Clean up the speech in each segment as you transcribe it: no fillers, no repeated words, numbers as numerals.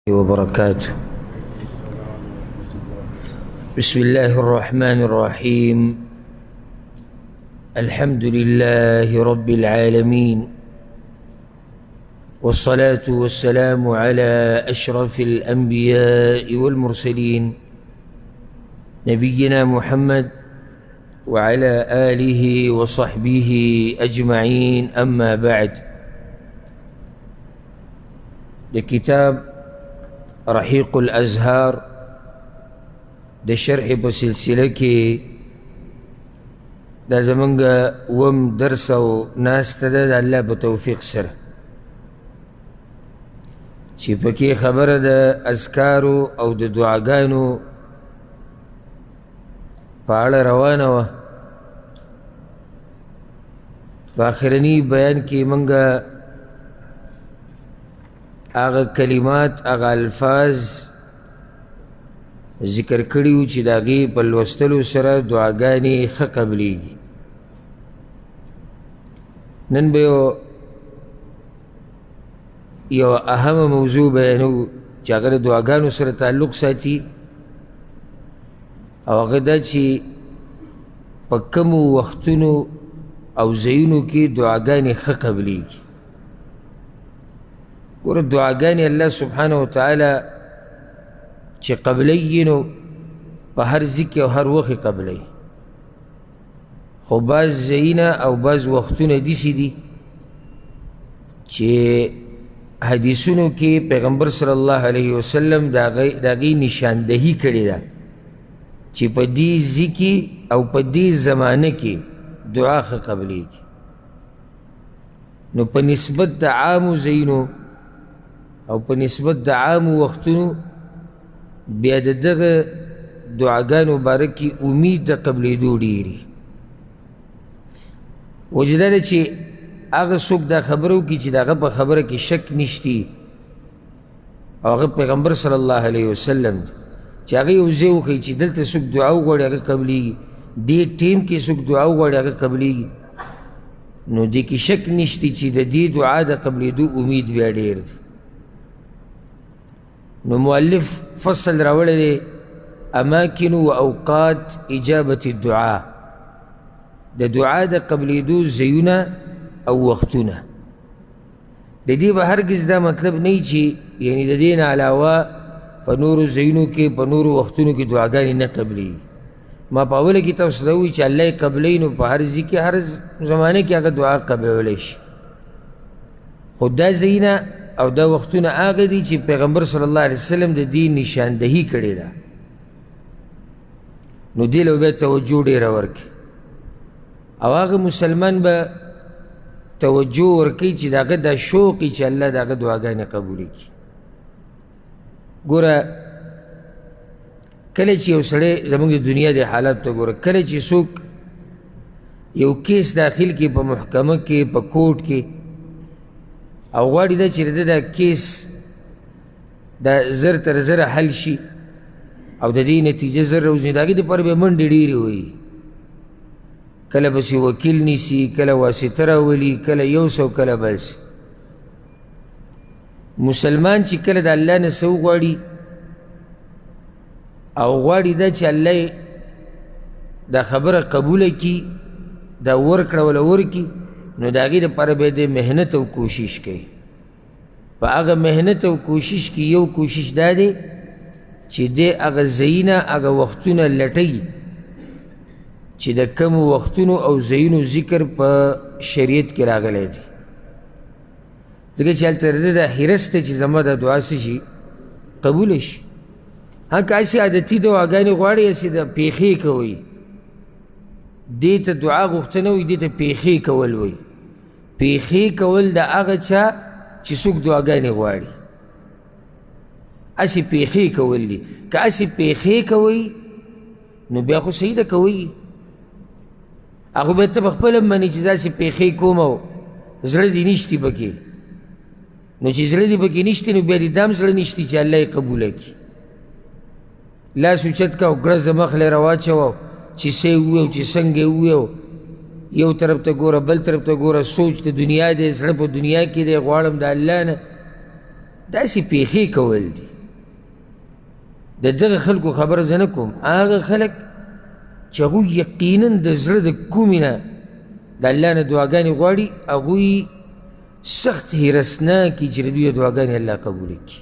وبركاته. بسم الله الرحمن الرحيم. الحمد لله رب العالمين، والصلاة والسلام على أشرف الأنبياء والمرسلين نبينا محمد وعلى آله وصحبه أجمعين. أما بعد، لكتاب رحيق الأزهار د شرح په سلسله کې دا زمونږ درس او ناسته ده د الله په توفیق سره، چې پکې خبره د اذکارو او د دعاګانو په اړه روانه وه. په آخرني بیان کې مونږ هغه کلمات، هغه الفاظ ذکر کړي وو چې د هغې په لوستلو سره دعاګانې ښه قبلیږي. نن به یو اهمه موضوع بیانو چې هغه د دعاګانو سره تعلق ساتي، او هغه دا چې په کومو وختونو او ځایونو کې دعاګانې ښه قبلیږي. ګوره دعاګانې الله سبحانه وتعالی چې قبلی نو په هر ځای او هر وخت قبلی، خو بعض ځایونه او بعض وختونه داسې دي چې حدیثونو کې پیغمبر صلی الله علیه وسلم د هغې نشاندهي کړې ده چې په دې ځای کې او په دې زمانه کې دعا ښه قبلیږي. نو په نسبت د عامو ځایونو او په نسبت د عامو وختونو بیا د دغه دعاګانو باره کې امید د قبلېدو ډېري. وجه دا ده چې هغه څوک دا خبره وکړي چې د هغه په خبره کې شک نشتي، او هغه پیغمبر صلی الله علیه وسلم چې هغه یو ځای وښیي چې دلته څوک دعا وغواړي هغه قبلیږي، دې ټیم کې څوک دعا وغواړي هغه قبلیږي، نو دې کې شک نشتی چې د دې دعا د قبلېدو امید بیا ډېر دی. نو مؤلف فصل راوړی دی اماکن و اوقات اجابت الدعا، د دعا د قبلېدو ځایونه او وختونه. د دې به هرګز دا مطلب نه وي چې یعنی د دې نه علاوه په نورو ځایونو کې په نورو وختونو کې دعاګانې نه قبلېږي. ما په اوله کې تاسو ته ووایي چې الله یې قبلوي، نو په هر ځای کې هر زمانه کې هغه دعا قبلولی شي، خو دا ځایونه او دا وختونه هغه دي چې پیغمبر صلی الله علیه وسلم د دې نشاندهي کړې ده، نو دې له بیا توجه ډېره ورکړي، او هغه مسلمان به توجه ورکوي چې د هغه دا شوق وي چې الله د هغه دعاګانې قبولې کړي. ګوره کله چې یو سړی زموږ د دنیا د حالات ته ګوره، کله چې څوک یو کیس داخل کړي په محکمه کې، په کوټ کې، او غواړي دا چې دا کیس دا زر تر زره حل شي او د دې نتیجه زر راوځي، د هغې دپاره بیا منډې ډېرې وایي، کله پسې وکیل نیسي، کله واسطه راولي، کله یو څه او کله بل څه. مسلمان چې کله د الله نه څه وغواړي او غواړي دا چې الله دا خبره قبوله کړي، دا ورکړه ولا ورکړي، نو د هغې دپاره بیا د محنت او کوشش کوي. په هغه محنت او کوشش کې یو کوشش دا دی چې دی هغه ځایونه هغه وختونه لټوي چې د کمو وختونو او ځایونو ذکر په شریعت کې راغلی دی، ځکه چې هلته د ده دا حرص دی چې زما دا دعا څه شي قبوله شي. ها که هسې عادتي دعاګانې غواړئ، هسې د پیښې کوئ، دې ته دعا غوښتنه وي، دې ته پیښې کول وي. پیښې کول د هغه چا چې څوک دعاګانې غواړي، هسې پیښې کول دي. که هسې پیښې کوئ نو بیا خو صحیح ده کوئ، هغه به ته پخپله منې چې داسې پیښې کوم او زړه دې نشتي پکې، نو چې زړه دې پکې نشتي نو بیا دې دام زړه نشتي چې الله یې قبوله کړي. لاس اوچت که او ګړزه مخلی راواچوه چې څه یې وویو چې څنګه یې وویو، یو طرف ته ګوره بل طرف ته ګوره، سوچ د دنیا دی، زړه په دنیا کې دی، غواړم د الله نه، داسې پیښې کول دي. د دغه خلکو خبره زه نه کوم، هغه خلک چې هغوی یقینا د زړه د کومې نه د الله نه دعاګانې غواړي، هغوی سخت حیرسناکي چې د دوی دعاګانې الله قبوله کړي.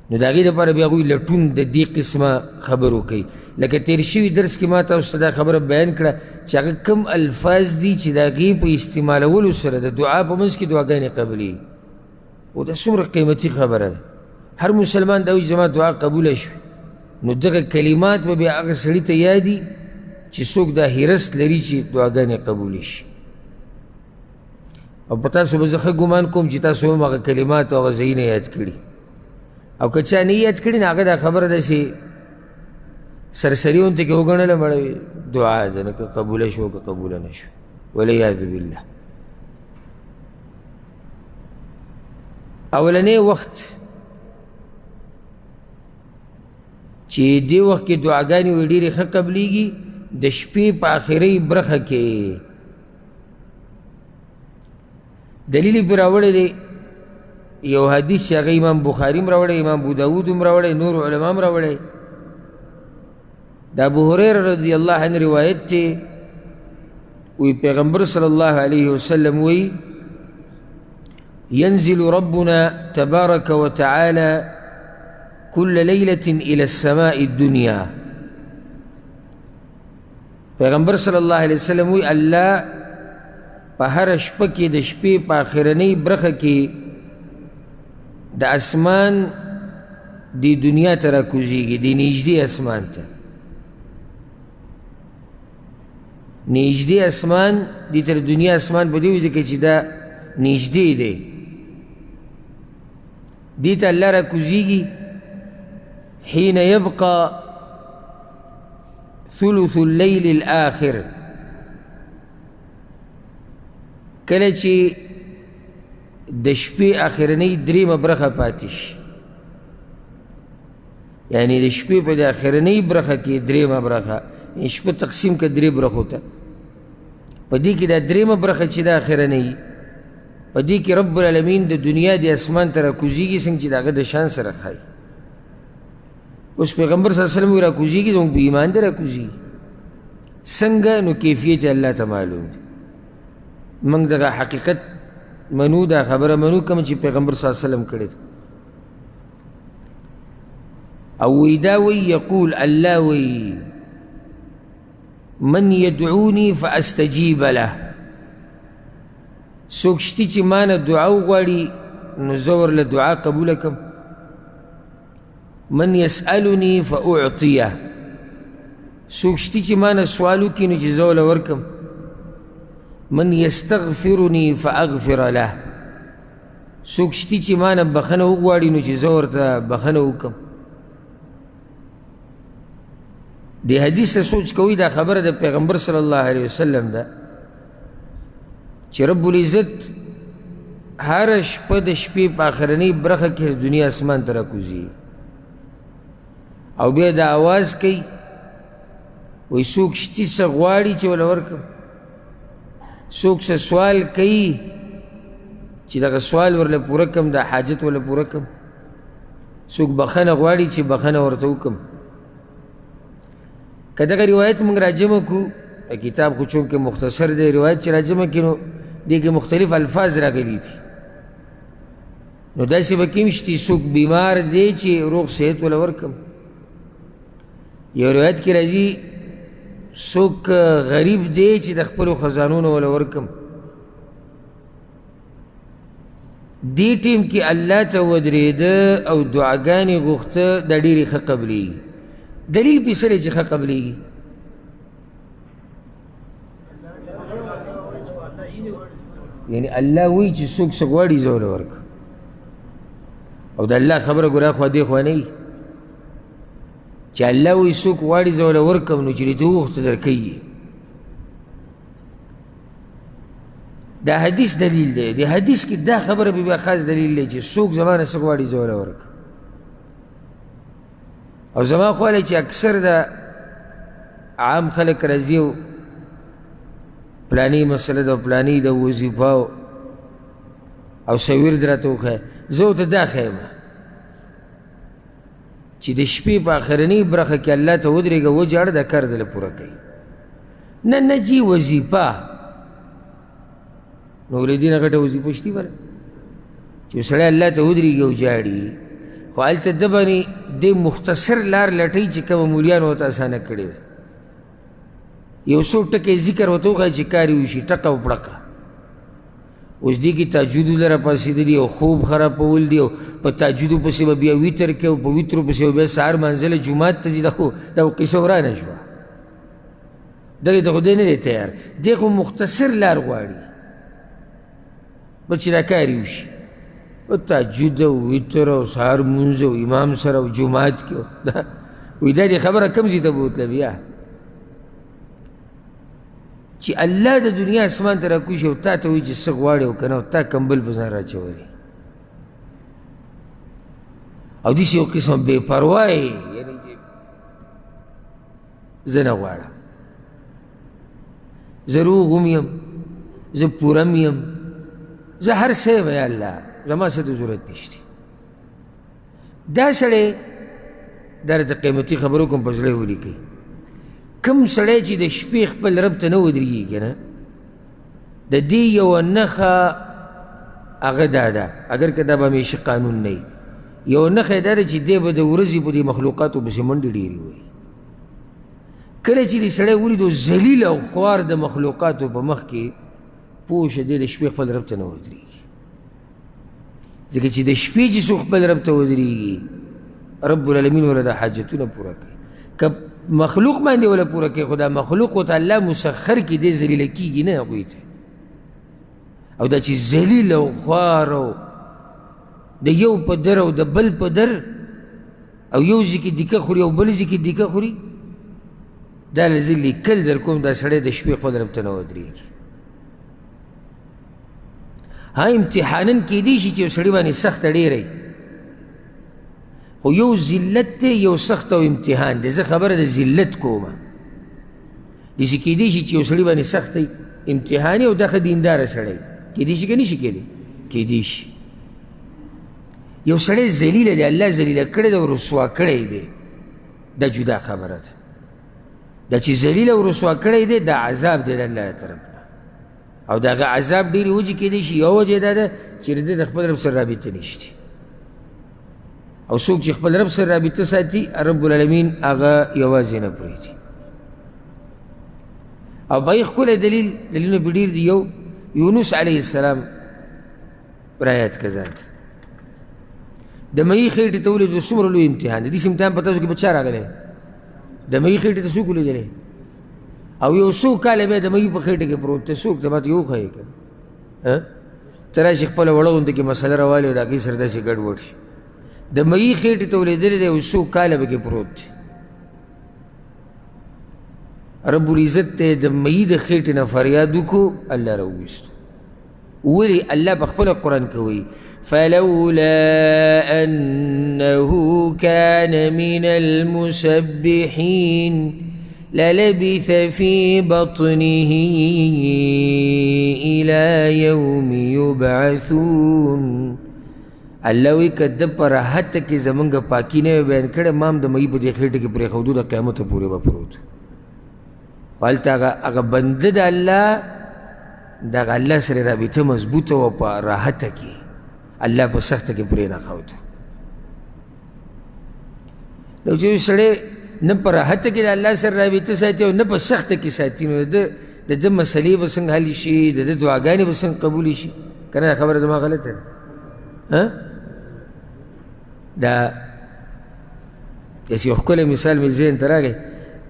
نو د هغې دپاره بیا هغوی لټون د دې قسمه خبرو کوي. لکه تیر شوي درس کې ما تاسو ته دا خبره بیان کړه چې هغه کم الفاظ دي چې د هغې په استعمالولو سره د دعا په منځ کې دعاګانې قبلېږي. او دا څومره قیمتي خبره ده. هر مسلمان دا وایي زما دعا قبوله شوه، نو دغه کلمات به بیا هغه سړي ته یادي چې څوک دا حرص لري چې دعاګانې قبولې شي. او په تاسو به زه ښه ګمان کوم چې تاسو هم هغه کلمات او هغه ځایونه یاد کړي. او که چا نه یاد کړي نو هغه دا خبره داسې سرسري اونته کې وګڼله مړه دعا ده، نه که قبوله شو که قبوله نه شو، والعیاذ بالله. اولنی وخت چې دې وخت کې دعاګانې وی ډېرې ښه قبلیږي د شپې په آخرۍ برخه کې. دلیل یې پرې راوړی دی یو حدیث چې هغه امام بخاري هم راوړی، امام ابوداود هم راوړی، نور علما هم راوړی. د ابو هریره رضی الله عنه روایت دی، وی پیغمبر صلی الله علیه وسلم وی ينزل ربنا تبارك وتعالى كل ليلة إلى السماء الدنيا. پیغمبر صلی الله علیه وسلم وی الله په هر شپه کې د شپې په آخرنۍ برخه کې د اسمان دی دنیا ته راکوزیږي، دی نږدې اسمان ته. نږدې اسمان دی تر دنیا اسمان په دې وجه کې چې دا نږدې دی، دې ته الله راکوزیږي حين يبقى ثلث الليل الآخر، کله چې د شپې آخرنۍ درېیمه برخه پاتې شي، یعنی د شپې په د آخرنۍ برخه کې درېیمه برخه، شپه تقسیم که درې برخو ته، په دې کې دا درېیمه برخه چې د آخرنۍ، په دې کې رب العالمین د دنیا د اسمان ته راکوزیږي څنګه چې د هغه د شان سره ښایي. اوس پیغمبر صلی الله علیه وسلم راکوزیږي زموږ په ایمان دی راکوزیږي څنګه، نو کیفیت الله ته معلوم دی. موږ دغه حقیقت منو، دا خبره منو کوم چې پیغمبر صلی الله علیه وسلم کړې ده. او وی دا وی یقول الله وی من یدعونی فاستجیب له، څوک شتي چې ما نه دعا وغواړي نو زه ورله دعا قبوله کړم. من یسألنی فاعطیه، څوک شتي چې ما نه سوال وکړي نو چې زه ورله ورکړم. من یستغفرنی فاغفر له، څوک شتي چې ما نه بخښنه وغواړي نو چې زه ورته بخښنه وکړم. دې حدیث ته سوچ کوئ، دا خبره د پیغمبر صلی الله علیه وسلم ده چې رب العزت هر شپه د شپې په آخرنۍ برخه کې دنیا اسمان ته راکوزي، او بیا دا آواز کوي وایي څوک شتي څه غواړي چې وله ورکړم، څوک څه سوال کوي چې دغه سوال ورله پوره کړم، دا حاجت ورله پوره کړم، څوک بخښنه غواړي چې بخښنه ورته وکړم. که دغه روایت موږ راجمع کړو، کتاب خو چونکې مختصر دی، روایت چې راجمع کړي نو دې کې مختلف الفاظ راغلي دي. نو داسې به کوم شتي څوک بیمار دی چې روغ صحت وله ورکړم. یو روایت کې راځي څوک غریب دی چې د خپلو خزانونو وله ورکړم. دې ټیم کې الله ته ودرېده او دعاګانې غوښته، دا ډېرې ښه قبلېږي. دلیل پې څه دی چې ښه قبلېږي؟ یعنی الله وایي چې څوک څه غواړي زه وله ورکړم، او د الله خبره ګوره خوا دې خوا نه وي چې الله وایي څوک غواړي زه وله ورکړم نو چې دې وغوښته درکوي. دا حدیث دلیل دی. د حدیث کې دا خبره به بیا خاص دلیل دی چې څوک زما نه څه غواړي زه وله ورکړم. او زما خواله چې اکثر د عام خلک راځي او پلانی مسله ده، پلانی د وظیفه او څه ورد راته وښیه، زه ورته دا ښیم چې د شپې په آخرنۍ برخه کې الله ته ودرېږه وجاړه دا کار دله پوره کوي نه جي وظیفه نو له دې نه غټه وظیفه شتي بله چې سړی الله ته ودرېږي او جاړي خو هلته ده باندې دې مختصر لار لټوي چې کومه مولیانو ورته اسانه کړې ده یو څو ټکې ذکر ورته وښایي چې کار یې وشي ټکه او پړکه اوس دې کې تهجدو له راپاڅېدلي او خوب خرابول دي او په تهجدو پسې به بیا ویتر کوي او په ویترو پسې به بیا سهار مانځله جومات ته ځي دا خو قصه ورانه شوه دغې ته خو دی نه دی تیار دی خو مختصر لار غواړي بس چې دا کار یې وشي او تهجد او ویتر او سهار مونځ او امام سره او جومات کې وایي دا دې خبره کوم ځای ته بوتله بیا چې الله د دنیا اسمان ته راکوشي او تا ته وایي چې څه غواړې او که نه او تا کمبل په ځان راچولی او داسې یو قسم بې پروا یې یعنې زه نه غواړم زه روغ هم یم زه پوره هم یم زه هر څه یم یا الله زما څه د ضرورت نشته دا سړی دا راته قیمتي خبرو کوم په زړه یې ولیکئ کم سړی چې د شپې خپل رب ته نه ودرېږي که نه د دې یوه نښه هغه دا ده اگر که دا به همیشه قانون نه وي یوه نښه یې دا ده چې دی به د ورځې په دې مخلوقاتو پسې منډې ډېرې وایي کله چې دې سړی ولیدو ذلیل او خوار د مخلوقاتو په مخ کې پوه شه دی د شپې خپل رب ته نه ودرېږي ځکه چې د شپې چې څوک خپل رب ته ودرېږي رب العالمین وله دا حاجتونه پوره کوي که مخلوق باندې ولا پوره کوي خو دا مخلوق ورته الله مسخر کړي دی ذلیله کېږي نه هغوی ته او دا چې ذلیل او خوار او د یو په در او د بل په در او یو ځای کې دیکه خوري او بل ځای کې دیکه خوري دا له زه لیکل در کوم دا سړی د شپې خپل رب ته نه ودرېږي ها امتحانن کېدی شي چې یو سړي باندې سخته ډېره خو یو ذلت دی یو سخت او امتحان دی زه خبره د ذلت کومه داسې کېدی شي چې یو سړي باندې سخت امتحان او دا ښه دینداره سړی کېدی شي که نه شي کېدی کېدی شي یو سړی ذلیله دی الله ذلیله کړی دی او رسوا کړی دی دا جدا خبره ده دا چې ذلیله او رسوا کړی دی دا عذاب دی د الله طرف نه او د هغه عذاب ډېرې وجې کېدی شي یوه وجه دا ده چې د ده د خپل رب سره رابطه نشته او څوک چې خپل رب سره رابطه ساتي رب العالمین هغه یوازې نه پرېږدي او باقي ښکلی دلیلونه پې ډېر دي یو یونس علیه السلام رایت که ذات د مهي خېټې ته ولیدو څومره لوی امتحان دی داسې امتحان په تاسو کې به چا راغلی د مهي خېټې ته څوک ولیدلی او یو څو کاله بیا د مهي په خېټه کې پروت دی څوک ته ماته یې وښایې که ته راشي خپله وړه غونده کې مسله راوالې او د هغې سره داسې ګډوډ شي د مهي خېټې ته ولیدلی دی یو څو کاله به کې پروت دی رب العزت ته د مهي د خېټې نه فریاد وکړو الله راوویستو ولې الله په خپله قرآن کې وایي فلولا أنه كان من المسبحين للبث في بطنه إلى يوم يبعثون الله وی که ده په راحته کې زمونږ پاکي نه وی بیان کړی ما هم د مهي په دې خېټه کې پرېښودو د قیامته پورې به پروت هلته هغه بنده د الله د هغه الله سره رابطه مضبوطه وه په راحته کې الله په سخته کې پرې نه ښوده نو چې یو سړی نه په راحته کې د الله سره رابطه ساتي او نه په سخته کې ساتي نو د ده مسلې به څنګه حل شي د ده دعاګانې به څنګه قبولې شي که نه خبره زما غلطه ده دا داسې یو ښکلی مثال مې ذهن ته راغی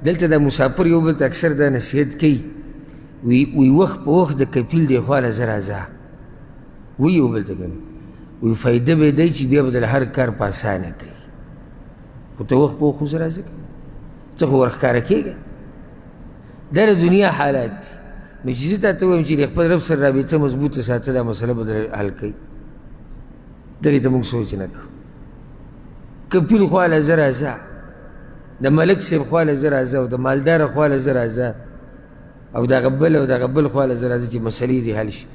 دلته دا مسافر یو بل ته اکثر دا نصیحت کوي وی وخت په وخت د کپیل دی خواله زه راځه وی یو بل ته که وی فایده به دی چې بیا به د هر کار په اسانه کوي خو ته وخت په وخت خو زه راځه که څه خو ورښکاره کېږه دا د دنیا حالات دي نو چې زه تا ته وایم چې د خپل رب سره رابطه مضبوطه ساته دا مسله به در حل کوي دغې ته موږ سوچ نه کوو کپیل خواله زه راځه د ملک صاحب خواله زه راځه او د مالداره خواله زه راځه او دغه بل او دغه بل خواله زه راځه چې مسلې دې حل شي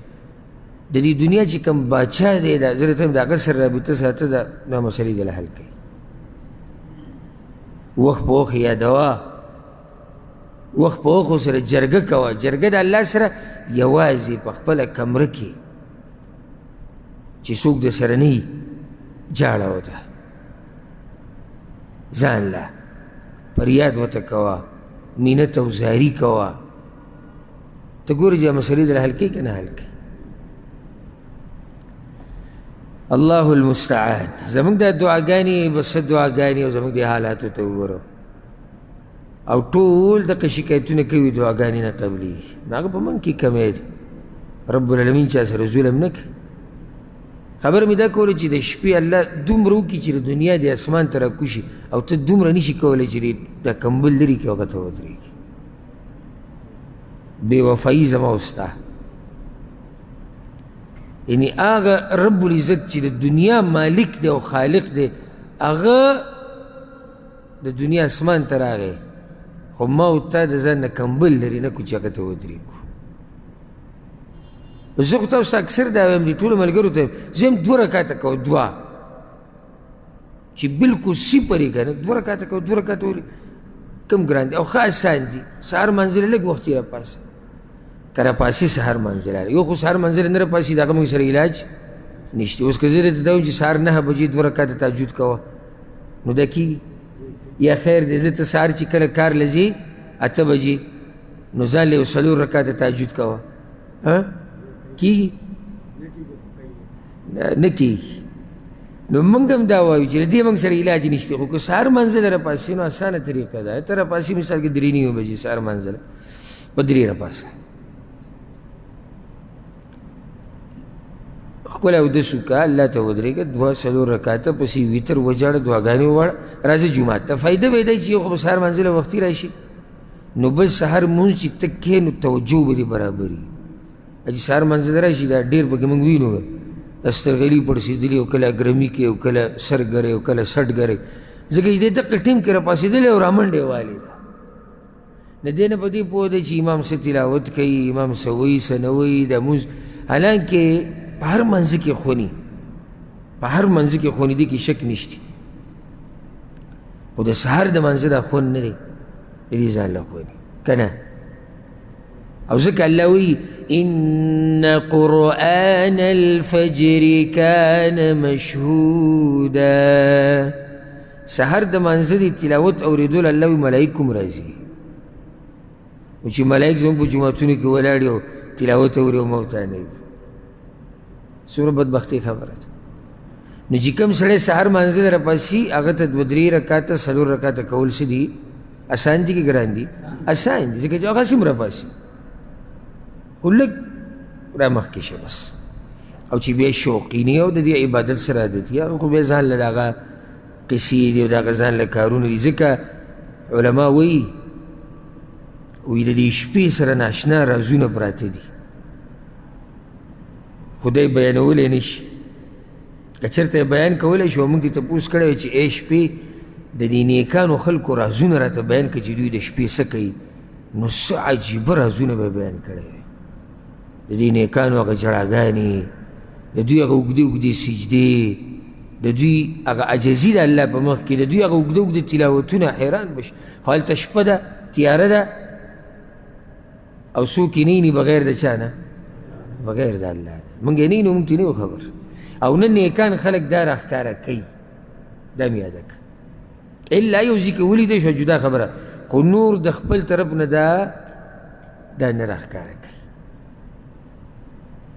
د دې دنیا چې کوم باچا دی دا زه درته وایم د هغه سره رابطه ساته دا مسلې دې حل کوي وخت په وخت یادوه، وخت په وخت سره جرګه کوه. جرګه د الله سره یوازې په خپله کمره کې چې څوک د سره نه وي جاړه ورته ځان له فریاد ورته کوه، مینت او زاري کوه. ته ګورې چې مسلې در حل کوي که نه حل کوي. الله المستعان. زمونږ دا دعاګانې بس دعاګانې او زمونږ د حالاتو ته وګورو او ټول دغه شکایتونه کوي دعاګانې نه قبلېږي. نو هغه په موږ کې کمی دی. رب العالمین چا سره ظلم نه کوي. خبره مې دا کوله چې د شپې الله دومره وکړي چې د دنیا د اسمان ته راکوشي او ته دومره نشي کولی چې دا کمبل لرې کړي او هغه ته ودرېږي. بې وفایي زما او ستا، یعنې هغه رب العزت چې د دنیا مالک دی او خالق دی، هغه د دنیا اسمان ته راغی خو ما او تا د ځان نه کمبل لري نه کړو چې هغه ته ودرېږو. زه خو تاسو ته اکثر دا وایم، دې ټولو ملګرو ته زه هم 2 رکاته کوه، 2 چې بلکل صفر یې که نه 2 رکاته کوه. 2 رکاته ولې کم ګران دي او ښه اسان دي. سهار منزله لږ وخت یې راپاسه که راپاسې سهار منزله یو خو سهار منزله نه راپاسي د هغه موږ سره علاج نشته. اوس که زه درته دا وایم چې سهار 9 بجې 2 رکاته تهجد کوه نو دا کېږي؟ یا خیر دی زه ته سهار چې کله کار له ځې 8 بجې نو ځان له یو 4 رکاته تهجد کوه، کېږي؟ نه کېږي. نو موږ هم دا وایو چې د دې موږ سره علاج نشته. خو که سهار منزله راپاسې نو اسانه طریقه ده. ته راپاسې مثال کې 3:30 بجې سهار منزله په 3 راپاسه، ښکلی اودس وکړه، الله ته ودرېږه، 2-4 رکاته پسې ویتر وجاړه، دعاګانې وواړه، راځه جومات ته. فایده به یې دی چې یو خو به سهار منزله وختي راشي، نو بل سهار مونځ چې ته کښې نو توجه به دې برابر وي. چې سهار منزله راشي دا ډېر پکې موږ وینو سترغلي پړسېدلي او کله اګرمي کې او کله سر ګرې او کله سټ ګرې، ځکه چې دې دقه ټیم کې راپاسېدلی او رامنډې والې ده. د دې نه په دې پوه دی چې امام څه تلاوت کوي، امام څه وایي څه نه وایي د مونځ. حالانکې په هر منځ کې خوني، په هر منځ کې خوني، دې کې شک نشته. خو د سهار د منځه دا خون نه دی، د دې ځان له خوني که نه. او ځکه الله وایي ان قرآن الفجر كان مشهودا. سهر د منځه د تلاوت اورېدل الله وایي ملایک هم راځي. نو چې ملایک زموږ په جوماتونو کې ولاړ او تلاوت اوري او موته نه وي، څومره بدبختي خبره ده. نو چې کوم سړی سهار منځه راپاسي هغه ته 2-3 رکاته 4 رکاته کول څه دي؟ اسان دي که ګران دي؟ اسان دي، ځکه چې هغه هسې هم راپاسي خو لږ رامخکې شه بس. او چې بیا شوقیني او د دې عبادت سره عادت یا خو بیا ځان له د هغه قصې دي او د هغه ځان له کارونه دي. ځکه علما وایي د دې شپې سره ناشنا رازونه پراته دي، خدای بیانولی نه شي. که چېرته یې بیان کولی شي او موږ دې تپوس کړی وی چې ای شپې د دې نیکانو خلکو رازونه راته بیان کړه چې دوی د شپې څه کوي، نو څه عجیبه رازونه به بیان کړی وي. د دې نیکانو هغه ژړاګانې، د دوی هغه اوږدې اوږدې سجدې، د دوی هغه عجزي د الله په مخ کې، د دوی هغه اوږده اوږده تلاوتونه، حیران بشي. خو هلته شپه ده، تیاره ده او څوک یې نه ویني بغیر د چا نه؟ بغیر د الله نه. موږ یې نه وینو، موږ ته نه یو خبر. او نن نیکان خلک دا راښکاره کوي، دا مې یاده کړه. الا یو ځای کې ولیدی شوه جدا خبره، خو نور د خپل طرف نه دا نه راښکاره کوي.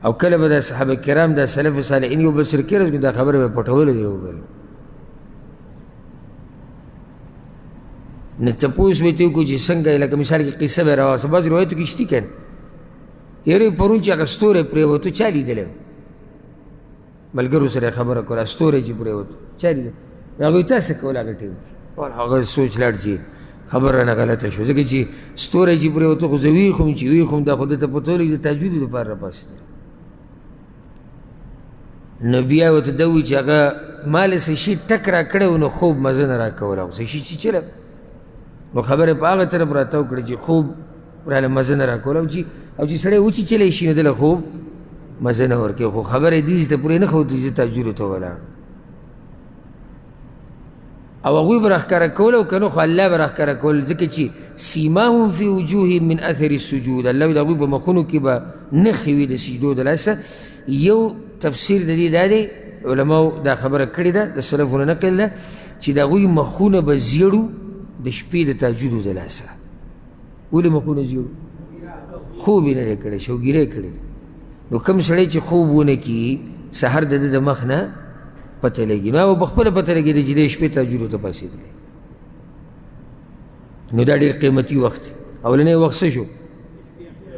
او کله به د صحابه کرام دا سلف صالحین یو بل سره کېږي دا خبره به پټولی دی یو بل. نه تپوس به یې وکړو چې څنګه لکه مثال کې قصه به یې راوسته. بعضې روایتو کې شتي که نه، یاره پرون چې هغه ستوری پرېوتو چا لیدلی و؟ ملګرو سره یې خبره کوله ستوری چې پرېوتو چا لیدلی؟ هغوی تا څه کول هغه ټیم کې؟ هغه سوچ لاړ چې خبره رانه غلطه شوه، ځکه چې ستوری چې پرېوتو خو زه ویښ وم چې ویښ وم دا خو دته پته ولګي د تهجد دپاره راپاڅېدل. نو بیا ورته ده وایي چې هغه ما له څه شي ټک را کړی و نو خوب مزه نه راکول، او څه شي چې چله نو خبرې په هغه طرف راته وکړه چې خوب راله مزه نه راکول، او چې سړی وچیچلی شي نو دله خوب مزه نه ورکوي. خو خبره یې دېسې ته پورې نه ښودي چې تهجدو ته ولاړ. او هغوی به راښکاره کول او که نه خو الله به راښکاره کول ځکه چې سیماهم فی وجوههم من اثر السجود الله وایي د هغوی په مخونو کې به نښې وي د سجدو د لاسه یو تفسیر د دې دا دی علماو دا خبره کړې ده د سلفونو نقل ده چې د هغوی مخونه به زیړو د شپې د تهجدو د لاسه ولې مخونه زیړو خوب یې نه دی کړی شوګیرې کړې ده نو کوم سړی چې خوب ونه کي سحر د ده د مخ نه پته لګي نو هغه پخپله پته لګېده چې دی شپې تهجدو ته پاڅېدلی نو دا ډېر قیمتي وخت دی اولنی وخت څه شو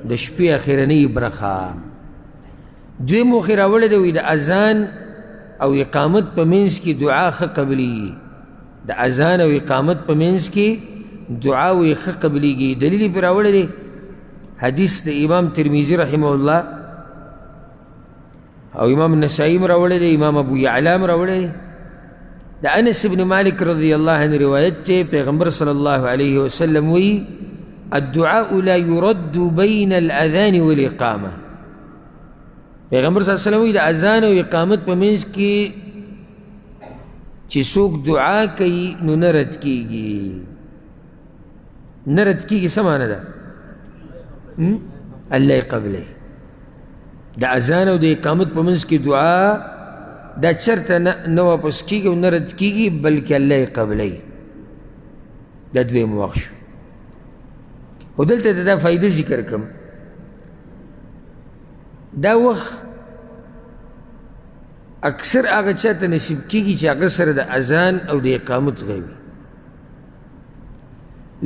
د شپې اخرنۍ برخه دویم موخې راوړی دی وایي د اذان او اقامت په منځ کې دعا ښه قبلیږي د اذان او اقامت په منځ کې دعا وایي ښه قبلیږي دلیل یې پرې راوړی دی حدیث د امام ترمیزي رحمه الله او امام النسائی راوړی دی امام ابو یعلا راوړی دی د انس بن مالک رضی الله عنه روایت دی پیغمبر صلی الله علیه وسلم وی الدعاء لا يرد بین الاذان والاقامه پیغمبر صلی الله علیه وسلم وی د اذان او اقامت په منځ کې چې څوک دعا کوي نو نه رد کیږي نه رد کیږي څه معنی ده الله یې قبلوي د اذان او د اقامت په منځ کې دعا دا چرته نه واپس کیږي او نه رد کیږي بلکې الله یې قبلوي دا دویم وخت شو خو دلته د دا فایده ذکر کړم دا وخت اکثر هغه چاته نصیب کیږي چې هغه سره د اذان او د اقامت غوي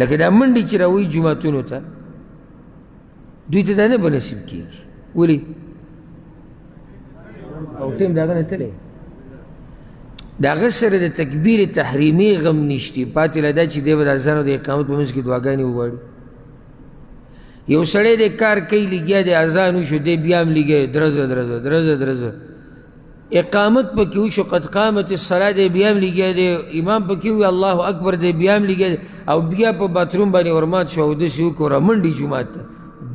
لکه دا منډې چې راوي جوماتونو ته دوی ته دا نه به نصیب کیږي ولې او ټیم د هغه نه تللی د هغه سره د تکبیر تحریمي غم نشتی پاتې له دا چې دی به د اذان او د اقامت په منځ کې دعاګانې وغواړي یو سړی دی کار کوي لګیا دی اذان وشو دی بیا هم لګیا درزه درزه درزه درزه اقامت پکې وشو قد قامت الصلاه دی بیا هم لګیا دی امام پکې وي الله اکبر دی بیا هم لګیا دی او بیا په باتروم باندې ورمات شو او داسې وکړو رامنډي جومات ته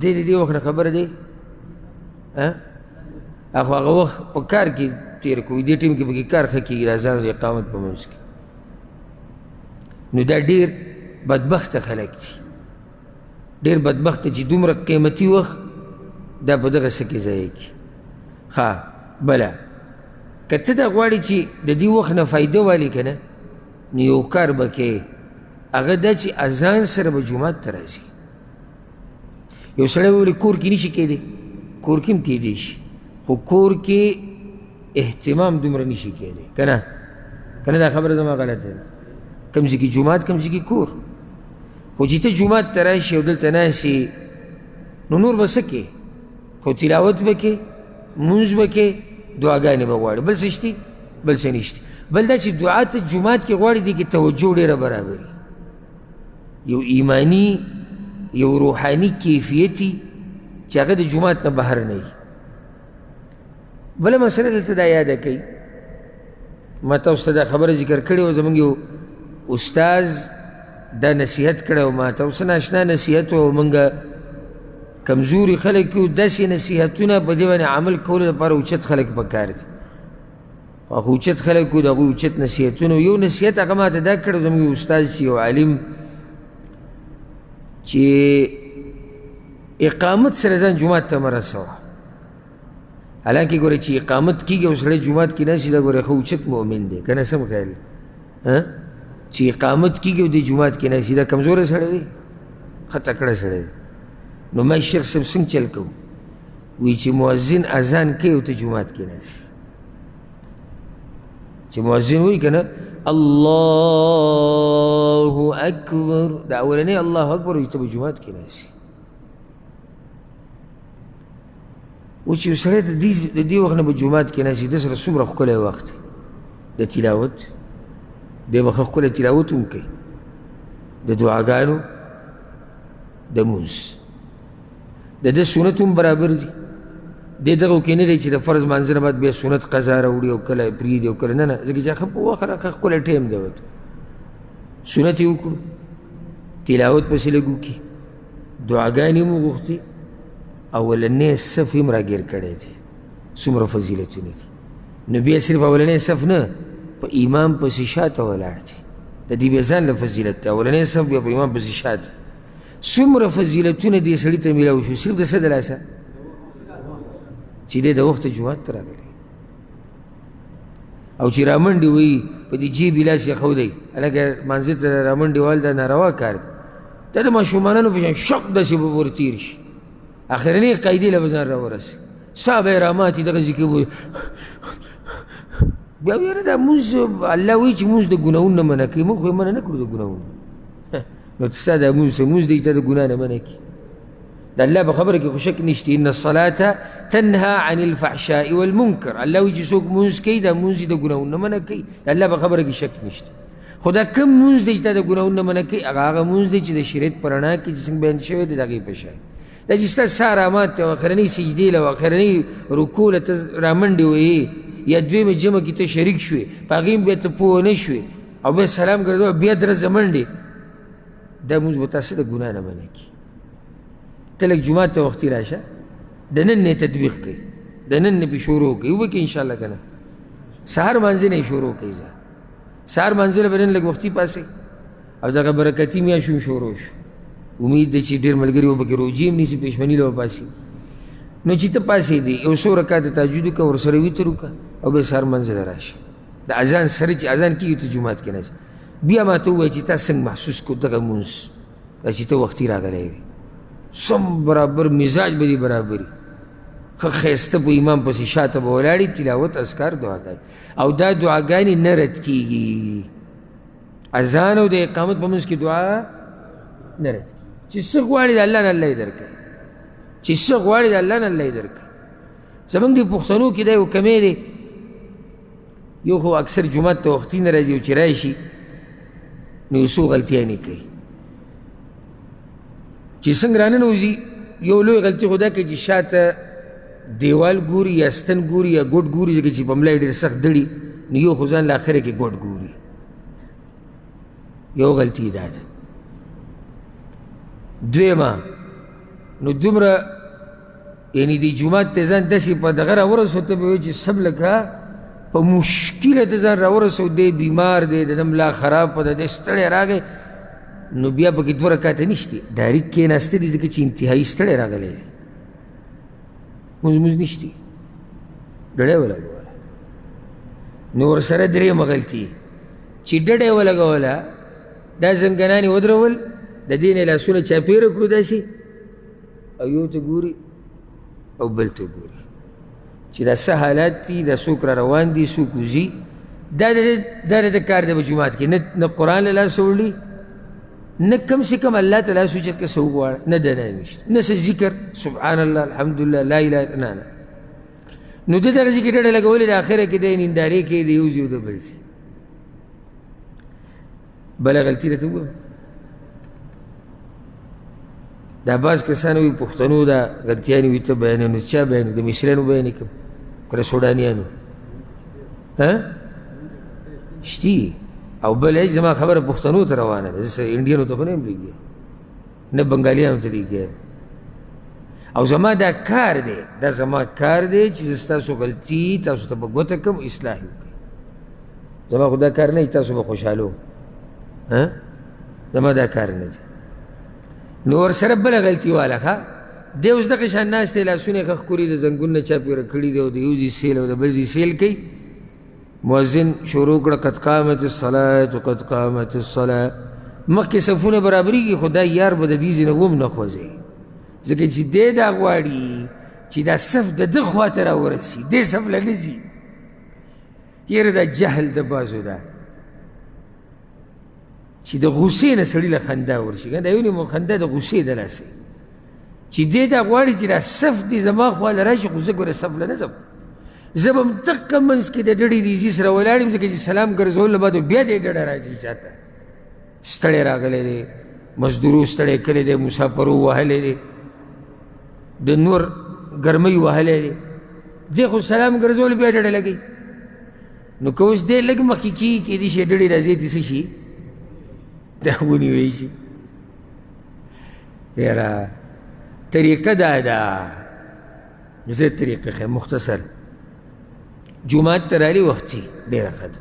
دی د دې وخت نه خبره دی هغه وخت په کار کې تېر کوي دې ټیم کې پکې کار ښه کېږي د اذان او د اقامت په منځ کې نو دا ډېر بدبخته خلک دي ډېر بدبخته چې دومره قیمتي وخت دا په دغه څه کې ضایع کړي ښه بله که ته دا غواړې چې د دې وخت نه فایده والي که نه نو یو کار به کوې هغه دا چې اذان سره به جومات ته راځي یو سړی وولې کور کې نشي کېدی کور کې هم کېدی شي خو کور کې اهتمام دومره نشي کېدی که نه که نه دا خبره زما غلطه ده کوم ځای کې جومات کوم ځای کې کور خو چې ته جومات ته راشي او دلته ناستې نو نور به څه کې خو تلاوت به کې مونځ به کې دعاګانې به غواړي بل څه شتي بل څه نشته بل دا چې دعا ته جومات کې غواړي دې کې توجه ډېره برابري یو ایمانی یو روحاني کیفیتي چې هغه د جومات نه بهر نه وي بله مسله دلته دا یاده کوي ما تاسو ته دا خبره ذکر کړې وه زموږ یو استاذ دا نصیحت کړی و ما ته اوس ناشنا نصیحت و موږ کمزوري خلک یو داسې نصیحتونه په دې باندې عمل کولو لپاره اوچت خلک پکار دي خو اوچت خلک و د هغوی اوچت نصیحتونه یو نصیحت هغه ما ته دا کړی زموږ استاذ چې یو عالم چې اقامت سره ځان جومات ته مه رسوه حالانکې ګوره چې اقامت کېږي او سړی جومات کې ناست دا ګوره ښه اوچت مؤمن دی که نه سم خیال چې اقامت کېږي او دی جومات کې ناست دا کمزوری سړی دی ښه تکړه سړی دی نو ما شیخ صاحب څنګه چل کوو وایي چې مؤذن اذان کوي او ته جومات کې ناست چې مؤذن وایي که نه الله اکبر دا اولنی الله اکبر وایي ته به جومات کې ناست و چې یو سړی د دې وخت نه به جومات کې ناست ده سره څومره ښکلی وخت د تلاوت دی به ښه ښکلی تلاوت هم کوي د دعاګانو د مونځ د ده سنت هم برابر دي دې دغو کې نه دی چې د فرض مانځه نه بعد بیا سنت قضا راوړي او کله یې پرېږدي او کله نه ځکه چې ښه په وخت ښه ښکلی ټایم دی ورته سنت یې وکړو تلاوت پسې لږ وکړي دعاګانې هم وغوښتې اولنی صف هم راګیر کړی دی څومره فضیلتونه دي نو بیا صرف اولنی صف نه په امام پسې شاته ولاړ دی د دې بیا ځان له فضیلت دی اولنی صف بیا په امام پسې شاته څومره فضیلتونه دې سړي ته میلاو شو صرف د څه د لاسه چې دی د وخته جومات ته راغلی او چې رامنډې وایي په دې جیب یې لاس یې ښودی هلکه مانځه ته رامنډې وال دا ناروا کار دی دا د ماشومانانو په شان شق داسې به ورتېر شي اخرنۍ قاعدې له به ځان راورسي سا به یې راماتي دغسې کې به بیا یاره دا مونځ الله وایي چې مونځ د ګناهونو نه منع کوي موږ خو یې منع نه کړو د ګناهونو نو ته ستا دا مونځ څه مونځ دی چې تا د ګناه نه منع کړي د الله په خبره کې خو شک نشته ان الصلاة تنهى عن الفحشاء والمنکر الله وایي چې څوک مونځ کوي دا مونځ د ګناهونو نه منع کوي د الله په خبره کې شک نشته خو دا کوم مونځ دی چې تا د ګناهونو نه منع کوي هغه مونځ دی چې د شریعت په رڼا کې چې څنګه بیان شوی دی د هغې په شان دا چې ستا سا رامات او اخرنۍ سجدې له او اخرنۍ رکوع له ته رامنډې ویې یا دویمې جمع کې ته شریک شوې په هغې بیا ته پوه نه شوې او بیا سلام ګرځوه بیا درځه منډې دا مونځ به تا څه د ګناه نه منع کړي ته لږ جومات ته وختي راشه د نن نه تطبیق کوي د نن نه پې شروع کوي وبکې انشاءالله که نه سهار مانځه نه یې شروع کوي ځه سهار مانځه له به نن لږ وختي پاسئ او دغه برکتي میاشت هم شروع شو امید دی چې ډېر ملګري وپکې روجې هم نیسي پېشمني له وپاسي نو چې ته پاسېدې یو څو رکعته تهجد وکړه ورسره ویتر وکړه او بیا سهار منځه له راشه د اذان سره چې اذان کېږي ته جومات کې ناست بیا ما ته ووایه چې تا څنګه محسوس کړو دغه مونځ دا چې ته وختي راغلی وې سم برابر مزاج به دې برابري ښه ښایسته په امام پسې شاته به ولاړې تلاوت اذکار دعاګانې او دا دعاګانې نه رد کېږي اذان او د اقامت په منځ کې دعا نه رد کېږي چې څه غواړي د الله نه الله یې درکوي چې څه غواړي د الله نه الله یې درکوي زمونږ د پښتنو کې دا یو کمی دی یو خو اکثر جومات ته وختي نه راځي او چې راشي نو یو څو غلطیانې کوي چې څنګه راننوځي یو لوی غلطي خو دا کوي چې شاته دیوال ګوري یا ستن ګوري یا ګوټ ګوري ځکه چې په ملا یې ډېر سخت دړي نو یو خو ځان له اخره کې ګوټ ګوري یو غلطي دا ده دویمه نو دومره یعنی د جومات ته ځان داسې په دغه راورسو ته به وایي چې سب لکه په مشکله ته ځان راورسو دی بیمار دی د ده ملا خراب په ده دی ستړی راغی نو بیا پکې دوه رکعته نشته ډایرکټ کېناسته دي ځکه چې انتهایي ستړی راغلی دی مونځ نشته ډډی ولګوله نو ورسره درېیمه غلطي چې ډډی ولګوله دا زنګنانې ودرول د دې نه لاسونه چاپېره کړو داسې او یو ته ګوري او بل ته ګوري چې دا څه حالات دي دا څوک را روان دي څوک وځي دا د کار دی په جومات کې نه قرآن له لاسه وړي نه کم سے کم الله ته لاس اوچت که څه وغواړه نه د نه نشته نه څه ذکر سبحان الله الحمدلله لا اله نه نه نو د دغه ذکر ډډه لګولې د اخره کې دی نندارې کې دی یو ځي او د بل ځي بله غلطي راته وګوره دا بعض کسان وایي پښتنو دا غلطیانې وي ته بیانوي نو چا بیانوي د مصریانو بیانې کوم که د سوډانیانو شتي او بل هیڅ زما خبره پښتنو ته روانه ده زه انډینو ته خو نه یم لېږی نه بنګالیانو ته لېږی او زما دا کار دی دا زما کار دی چې زه ستاسو غلطي تاسو ته به ګوته کړم اصلاح یې وکړئ زما خو دا کار نه چې تاسو به خوشحاله وم زما دا کار نه دی نو ورسره بله غلطي واله ښه دی اوس دغه شان ناست دی لاسونه یې ښه ښکلي د زنګون نه چاپېره کړي دی او د یو ځي سیل او د بل ځي سیل کوي مؤذن شروع کړه قد قامت الصلاة قد قامت الصلاة مخکې صفونه برابرېږي خو دا یار به د دې ځای نه وم نه خوځوي ځکه چې دی دا غواړي چې دا صف د ده خوا ته راورسي دې صف له نه ځي یاره دا جهل د بازو ده چې د غصې نه سړي له خندا ورشي دا یو نیم خندا د غصې د لاسې چې دی دا غواړي چې دا صف دې زما خوا له راشي خو زه ګوره صف له نه ځم زه به هم دقه منځ کې د ډډې د ایزي سره ولاړ یم ځکه چې سلام ګرځولو بعد بیا دې ډډه راځي چاته ستړی راغلی دی مزدورو ستړی کړی دی مسافرو وهلی دی د نور ګرمۍ وهلی دی دی خو سلام ګرځولو بیا ډډه لګوي نو که اوس دی لږ مخکې کېږي کېدای شي ډډې دا ځای ته څه شي دا ونیوی شي یاره طریقه دا ده زه طریقه ښیم مختصر جومات ته رالي وختي ډېره ښه ده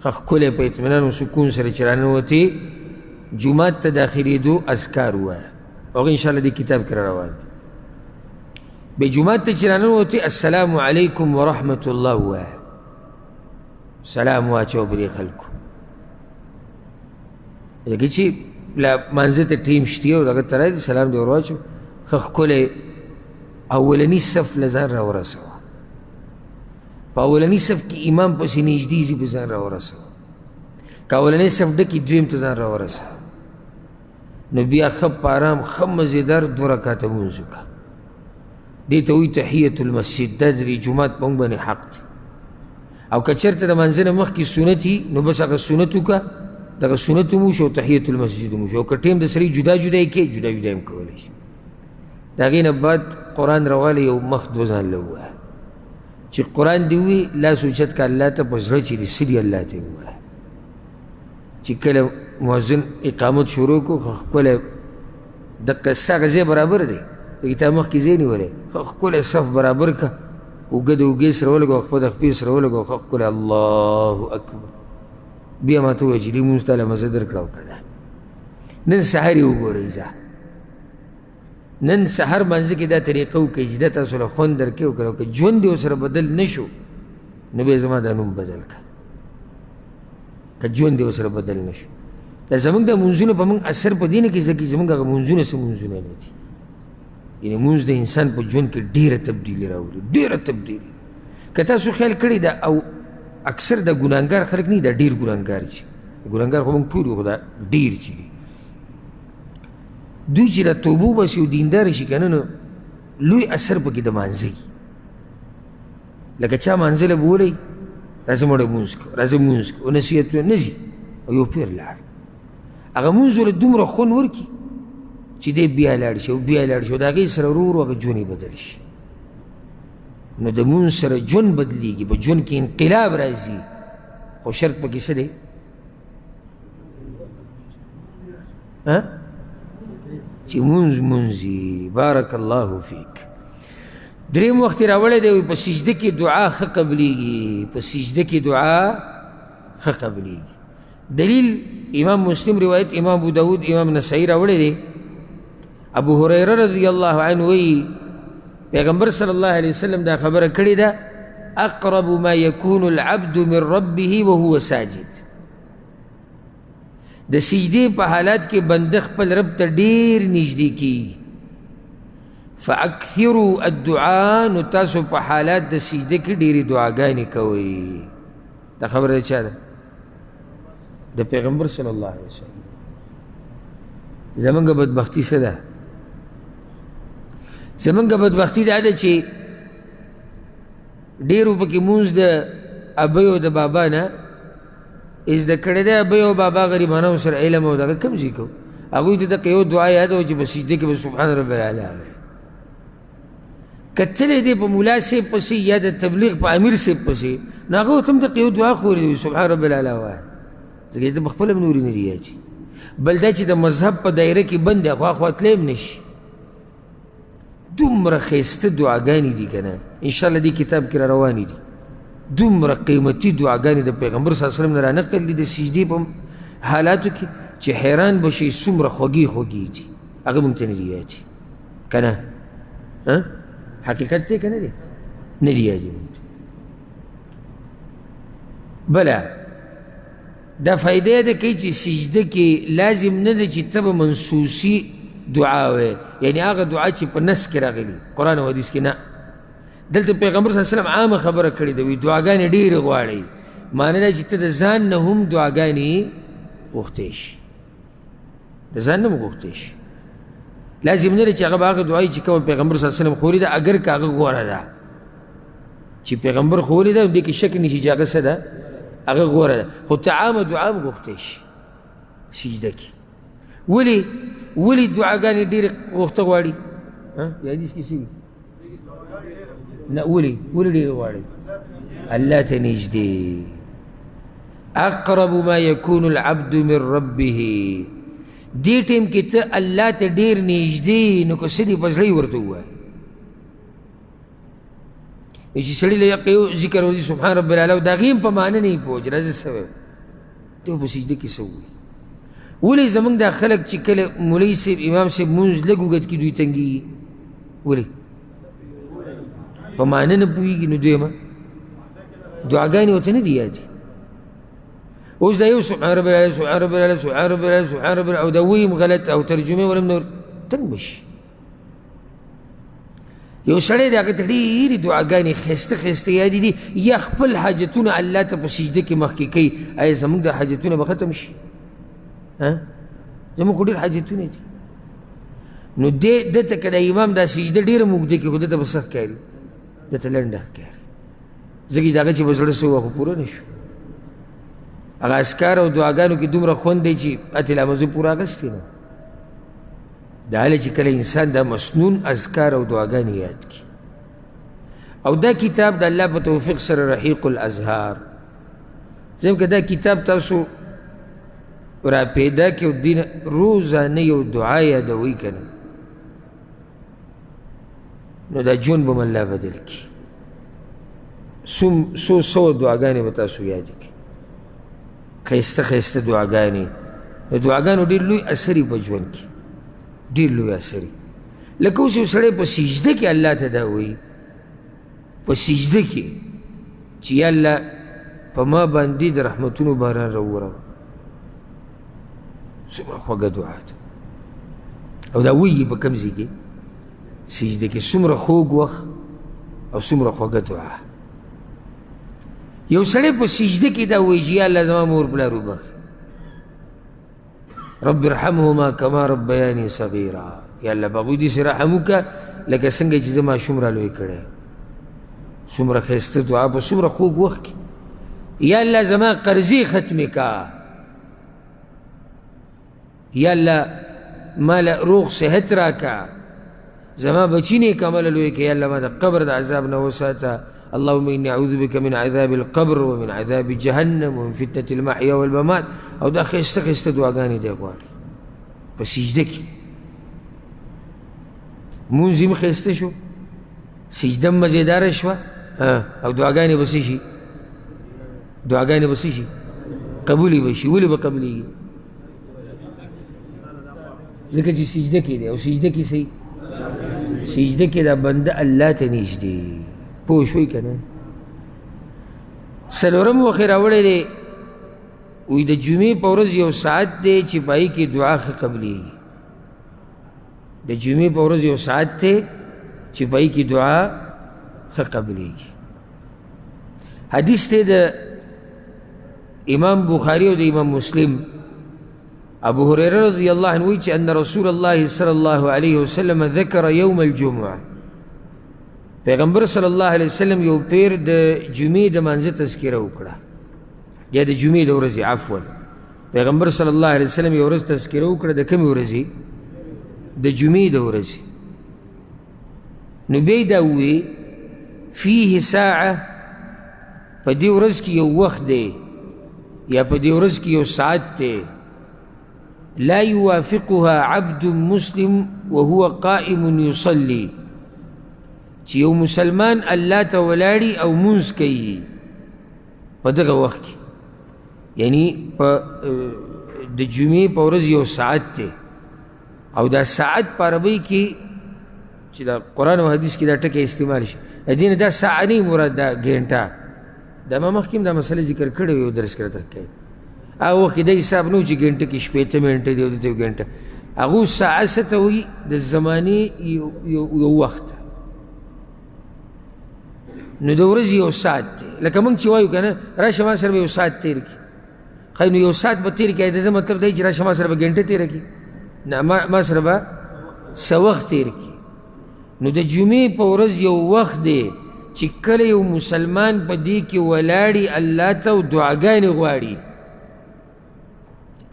ښکلی په اطمینان و سکون سره چې راننوتې جومات ته داخلېدو اذکار ووایه هغه انشاءالله دې کتاب کې را روان دي بیا جومات ته چې راننوتې السلام علیکم ورحمة الله ووایه سلام واچو پرې خلکو لکه چې مانځه ته ټیم شتي او دغه ته راځي سلام دې ور واچو ښه ښکلی اولني صف له ځان را ورسوه په اولني صف کې امام پسې نږدې ځي په ځان را ورسوه که اولنی صف ډکي دویم ته ځان را ورسوه نو بیا ښه په ارام ښه مزېدار 2 رکاته لمونځ وکړه دې ته وایي تحیة المسجد دا د جومات په موږ باندې حق دی او که چېرته د مانځه نه مخکې سنت وي نو بس هغه سنت وکړه دغه سنت هم وشو او تحیة المسجد هم وشو او که ټیم د سړي جدا جدا یې کې جدا جدا هم کولی شي د هغې نه بعد قرآن راواله یو مخ 2 ځان له ووایه چې قرآن دې ووایي لاس اوچت که الله ته په زړه چې دې څه دي الله ته یې ووایه چې کله مؤذن اقامت شروع کړو ښکلی دقه ستا هغه ځای برابر دی لکه تا مخکې ځای نیولی ښکلی صف برابر که اوږه د اوږې سره ولګوه خپه د خپې سره ولګوه ښکلی الله اکبر بیا ما ته ووایه چې دې مونځ تاله مزه در کړه او که نه نن سهار یې وګورئ ځه نن سهار مانځه کې دا طریقه وکړئ چې دا تاسو له خوند درکوي او که ژوند دې ورسره بدل نه شو نو بیا زما دا نوم بدل که که ژوند دې ورسره بدل نه شو دا زموږ د مونځونو په موږ اثر په دې نه کوي ځکه زموږ هغه مونځونه څه مونځونه نه دي یعنې مونځ د انسان په ژوند کې ډېره تبدیلي راوړي ډېره تبدیلي که تاسو خیال کړی دا او اکثر د ګناهګار خلک نه دا ډېر ګناهګار چې ګناهګار خو موږ ټول یو خو دا ډېر چې دي دوی چې د توبه وباسي او دینداره شي که نه نو لوی اثر پکې د مانځه لکه چا مانځه له بولی راځه مړه مونځ کړه راځه مونځ کړه او نصیحت نه ځي او یو پیر لاړ هغه مونځ له دومره خوند ورکړي چې دی بیا لاړ شي او بیا لاړ شي او د هغې سره ورو ورو هغه ژوند یې بدل شي نو د مونځ سره ژوند بدلېږي په ژوند کې انقلاب راځي خو شرط پکې څه دی چې مونځ مونځي بارک الله فیک دریم وخت یې راوړی دی په سجده کې دعا ښه قبلیږي په سجده کې دعا ښه قبلیږي دلیل امام مسلم روایت امام ابو داود امام نسائی راوړی دی ابو هریره رضی الله عنه وایي پیغمبر صلی الله علیه وسلم دا خبره کړې ده اقرب ما یکون العبد من ربه وهو ساجد د سجدې په حالات کې بنده خپل رب ته ډېر نږدې کیږي فاکثروا الدعاء نو تاسو په حالات د سجده کې ډېرې دعاګانې کوئ دا خبره د چا ده د پیغمبر صلی الله علیه وسلم زمونږ بدبختي څه ده زمونږ بدبختي دا ده چې ډېرو پکې مونځ د ابۍ او د بابا نه زده کړی دی ابۍ او بابا غریبانو سره علم او دغه کم ځای کوو هغوی ته دغه یو دعا یاد وه چې په سجده کې به سبحان رب العلی وایي که تللی دی په ملا صاحب پسې یا د تبلیغ په امیر صاحب پسې نو هغه ورته هم دغه یو دعا خورې دی سبحان رب العلی وایه ځکه چې ته په خپله هم نورې نه ریاجي بل دا چې د مذهب په دایره کې بند دی خوا خوا تلی هم نه شي دومره ښایسته دعاګانې دي که نه انشاءالله دې کتاب کې را روانې دي دومره قیمتي دعاګانې د پیغمبر صلی الله علیه وسلم نه رانقل دي د سجدې په حالاتو کې چې حیران به شئ څومره خوږې خوږې دي هغه موږ ته نه دي یادې که نه حقیقت دی که نه دی نه دي یادې موږ ته بله دا فایده یې ده کوي چې سجده کې لازم نه ده چې ته به منسوسي دعا وایې یعنې هغه دعا چې په نس کې راغلي قرآن او حدیث کې نه دلته پیغمبر صلی الله علیه وسلم عامه خبره کړې ده وایي دعاګانې ډېرې غواړئ معنی دا چې ته د ځان نه هم دعاګانې غوښتی شي د ځان نه هم غوښتی شي لازم نه ده چې هغه به هغه دعایي چې کومه پیغمبر صلی الله علیه وسلم خوري ده اگر که هغه غوره ده چې پیغمبر خوري ده دې کې شک نه شي چې هغه څه ده هغه غوره ده خو ته عامه دعا هم غوښتی شي سجده کې ولې دعاګانې ډېرې غوښته غواړي یا حدیث کې څه نه ولې ډېرې غواړي الله ته نږدې اقرب ما یکون العبد من ربه دې ټیم کې ته الله ته ډېر نږدې نو که څه دي په زړه یې ورته ووایه چې سړي له یو ذکر وځي سبحان رب العلی او د هغې هم په معنی نه یې پوه چې راځه څه وایي ته په سجده کې څه ووایي؟ ولې زمونږ دا خلک چې کله مولوي صاحب امام صاحب مونځ لږ اوږد کړي دوی تنګېږي؟ ولې په معنی نه پوهېږي؟ نو دویمه دعاګانې ورته نه دي یادې. اوس دا یو سبحان رب العلی سبحان رب العلی سبحان رب العلی سبحان رب العلی او دا ویم غلط او ترجمې ولم نور تنګ بشي. یو سړی د هغه ته ډېرې دعاګانې ښایسته ښایسته یادې دي، یا خپل حاجتونه الله ته په سجده کې مخکې کوي. آیا زموږ دا حاجتونه به ختم شي؟ زموږ خو ډېر حاجتونه دي. نو ده ته که د امام دا سجده ډېره موږده کړي خو ده ته به څه ښکاري؟ ده ته لنډه ښکاري، ځکه د هغه چې به زړه څه وخت پوره نه شو. هغه اذکار او دعاګانو کې دومره خوند دی چې اتې لا مزه پوره اخیستې نه. دا هله چې کله انسان دا مسنون اذکار او دعاګانې یاد کړي. او دا کتاب د الله په توفیق سره رحیق الاذهار، ځکه که دا کتاب تاسو را پیدا کړي او دین روزانه یو دعا یادوئ که نه، نو دا ژوند به م الله بدل کړي. څو سوه دعاګانې به تاسو یادې کړي، ښایسته ښایسته دعاګانې. د دعاګانو ډېر لوی اثر یې په ژوند کې، ډېر لوی اثر یې. لکه اوس یو سړی په سجده کې الله ته دا وایي، په سجده کې چې یا الله په ما باندې د رحمتونو باران راووروه. څومره خوږه دعا ده. او دا وایي په کوم ځای کې؟ سجده کې. څومره خوږ وخت او څومره خوږه دعا. یو سړی په سجده کې دا وایي چې یا الله زما مور پلار وبخښي، رب ارحمهما کما ربیاني صغیرا. یا الله په هغوی داسې رحم وکړه لکه څنګه چې زه ماشوم را لوی کړی. څومره ښایسته دعا په څومره خوږ وخت کې. یا الله زما قرضې ختمې کا، یا الله ماله روغ صحت راکا، زما بچی نیک عمله لوی کړه. یا الله ما د قبر د عذاب نه وساته. اللهم إني أعوذ بك من عذاب القبر ومن عذاب جهنم ومن فتنة المحيا والممات. او دا ښایسته ښایسته دعاګانې دی غواړي په سجده کې. مونځ هم ښایسته شو، سجده هم مزېداره شوه، او دعاګانې به څه شي؟ دعاګانې به څه شي؟ قبولې به شي. ولې به قبلېږي؟ ځکه چې سجده کې دی. او سجده کې څه؟ سجده کې دا بنده الله ته نږدې. پوه شوئ که نه؟ څلورم وخت یې راوړی دی، وایي د جمعې په ورځ یو ساعت دی چې په هغې کې دعا ښه قبلېږي. د جمعې په ورځ یو ساعت دی چې په هغې کې دعا ښه قبلېږي. حدیث دی د امام بخاري او د امام مسلم. ابو هريره رضی الله عنه وایي چې ان رسول الله صلی الله علیه وسلم ذکر یوم الجمعه. پیغمبر صلی الله علیه وسلم یو پیر د جمعې د مانځه تذکره وکړه، یا د جمعې د ورځې عفوا. پیغمبر صلی الله علیه وسلم یو ورځ تذکره وکړه. د کومې ورځې؟ د جمعې د ورځې. نو بیا یې دا ووایي فیه ساعه، په دې ورځ کې یو وخت دی یا په دې ورځ کې یو ساعت دی، لا یوافقها عبد مسلم وهو قائم یصلي، چې یو مسلمان الله ته ولاړي او مونځ کوي په دغه وخت کې. یعنی په د جمعې په ورځ یو ساعت دی، او دا ساعت په عربۍ کې چې دا قرآن او حدیث کې دا ټکی استعمال شي، د دې نه دا ساعه نه مراد دا ګینټه. دا ما مخکې هم دا مسله ذکر کړې وي، یو درس کې راته کوي. هغه وخت کې دا حساب نه و چې ګینټه کې شپېته منټه دی او دلته یو ګینټه. هغو ساعه څه ته وایي؟ د زمانې یو وخت. نو د ورځې یو ساعت دی. لکه موږ چې وایو که نه راشه ما سره به یو ساعت تېر کړي. ښایي نو یو ساعت به تېر کړي، د ده مطلب دی چې راشه ما سره به ګینټه تېره کړي؟ نه، ما سره به څه وخت تېر کړي. نو د جمعې په ورځ یو وخت دی چې کله یو مسلمان په دې کې ولاړي الله ته او دعاګانې غواړي،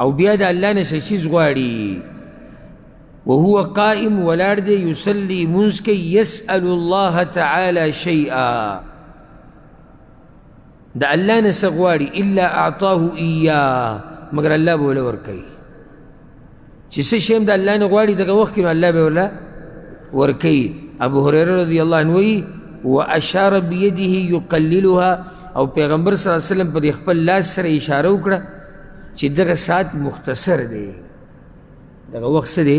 او بیا د الله نه څه شیز غواړي. وهو قائم ولاړ دی، یصلي مونځ کوي، یسأل الله تعالی شیئا، د الله نه څه غواړي، الا اعطاه ایاه، مګر الله به وله ورکوي. چې څه شی هم د الله نه غواړي دغه وخت کې نو الله به وله ورکوي. ابو هريره رضی الله عنه وایي واشار بیده یقللها، او پیغمبر صلی الله علیه وسلم په خپل لاس سره اشاره وکړه چې دغه ساعت مختصر دی، دغه وخت څه دی؟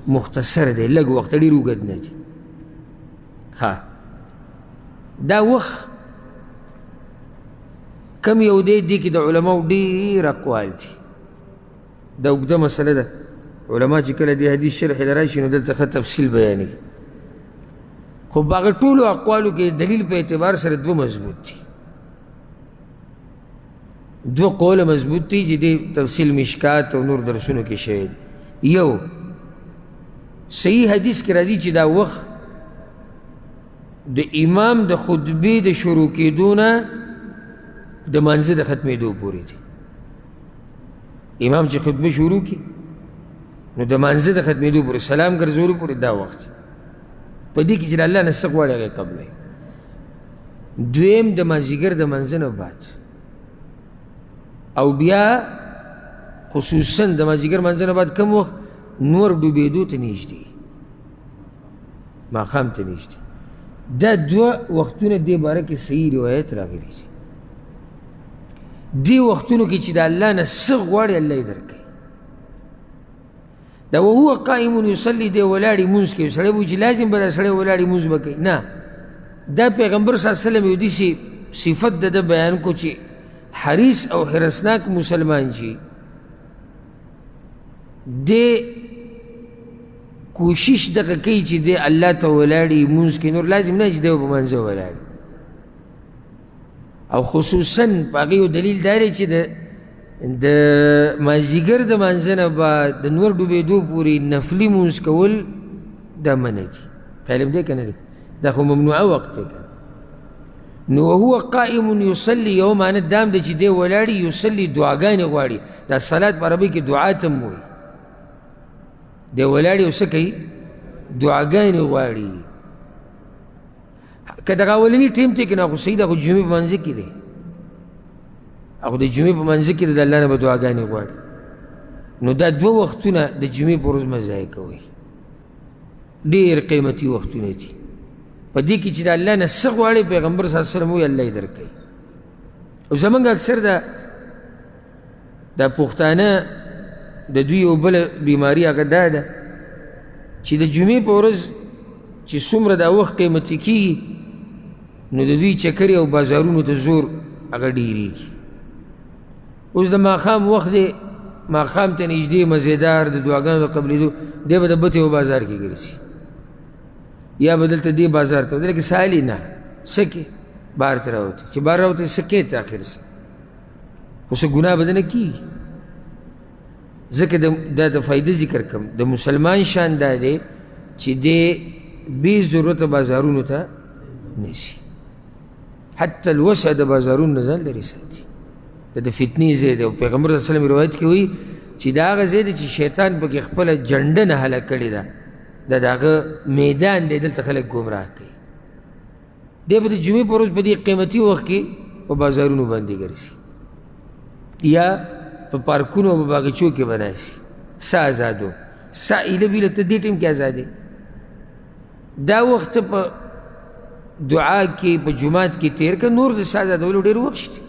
مختصر دی، لږ وخت، ډېر اوږد نه دی. دا وخت کم یو دی؟ دې کې د علماو ډېر اقوال دي. دا اوږده مسله ده، علما چې کله دې حدیث شرح له راشي نو دلته ښه تفصیل بیانوي، خو په هغه ټولو اقوالو کې دلیل په اعتبار سره دوه مضبوط دي، دوه قوله مضبوط دي چې دې تفصیل مشکات او نور درسونو کې شوی دی. یو صحیح حدیث کې راځي چې دا وخت د امام د خطبې د شروع کېدو نه د منځه د ختمېدو پورې دی. امام چې خطبه شروع کړي نو د منځه د ختمېدو پورې، سلام ګرځولو پورې دا وخت دی. په دې کې چې د الله نه څه غواړي هغه قبلوي. دویم د مازدیګر د منځه نه بعد، او بیا خصوصا د مازدیګر منځه نه بعد کوم وخت؟ نور ډوبېدو ته نږدې، ماښام ته نږدې. دا دوه وختونه دې باره کې صحیح روایت راغلی دي. دې وختونو کې چې د الله نه څه غواړي الله یې درکوي. دا وهو قائم یصلي، دی ولاړې مونځ کوي. سړی به وایي چې لازم به دا سړی ولاړې مونځ به کوي، نه. دا پیغمبر صلی الله علیه وسلم یو داسې صفت د ده بیان کو چې حریص او حرسناک مسلمان چې دی کوشش دغه کوي چې دی الله ته ولاړې مونځ کوي، نور لازم نه چې دی په منځه ولاړې. او خصوصا په هغې یو دلیل دا دی چې د مازدیګر د منځه نه بعد د نور ډوبېدو پورې نفلي مونځ کول دا منع دي. علم دی که نه دی؟ دا خو ممنوعه وقت دی که. نو وهو قائم یصلي، یو معنی دام دی چې دی ولاړي یصلي، دعاګانې غواړي. دا صلات په عربي کې دعا ته هم وایي. دی ولاړي او څه کوي؟ دعاګانې غواړي. که دغه اولني ټیم ته کې نه خو صحیح ده، خو جمعې په منځه کې دی، او د جمعې په منځه کې د الله نه به دعاګانې غواړي. نو دا دوه وختونه د جمعې په ورځ مه ضایع کوئ، ډېر قیمتي وختونه دي. په دې کې چې د الله نه څه غواړي پیغمبر صلی الله علیه وسلم وایي الله یې درکوي. او زمونږ اکثر دا پښتانه د دوی یو بله بیماري هغه دا ده چې د جمعې په ورځ چې څومره دا وخت قیمتي کېږي نو د دوی چکرې او بازارونو ته زور هغه ډېرېږي. اوس د ماښام وخت دی، ماښام ته نږدې مزېدار د دعاګانو د قبلېدو، دی به د بتې و بازار کې ګرځي، یا به دلته دې بازار ته ودرېږي. سالي نه څه کې بهر ته راوتې، چې بهر راوتې څه کې ته آخر څه، خو څه ګناه به نه کېږي. ځکه دا د فایده ذکر کړم. د مسلمان شان دا دی چې دی بې ضرورته بازارونو ته نه ځي، حتی الوسع د بازارونو نه ځان لرې ساتي. دا د فتنې ځای دی. او پیغمبر صلی الله علیه وسلم روایت کې وایي چې دا هغه ځای دی چې شیطان پکې خپله جنډه نه هله کړې ده، دا د هغه میدان دی، دلته خلک ګمراه کوي. دی به د جمعې په ورځ په دې قیمتي وخت کې په بازارونو باندې ګرځي، یا په پارکونو او په باغچو کې به ناستي. څه ازادو، څه ایله بیله ته دې ټیم کې ازادې. دا وخت په دعا کې په جماعت کې تیر که، نور د څه ازادولو ډېر وخت شته.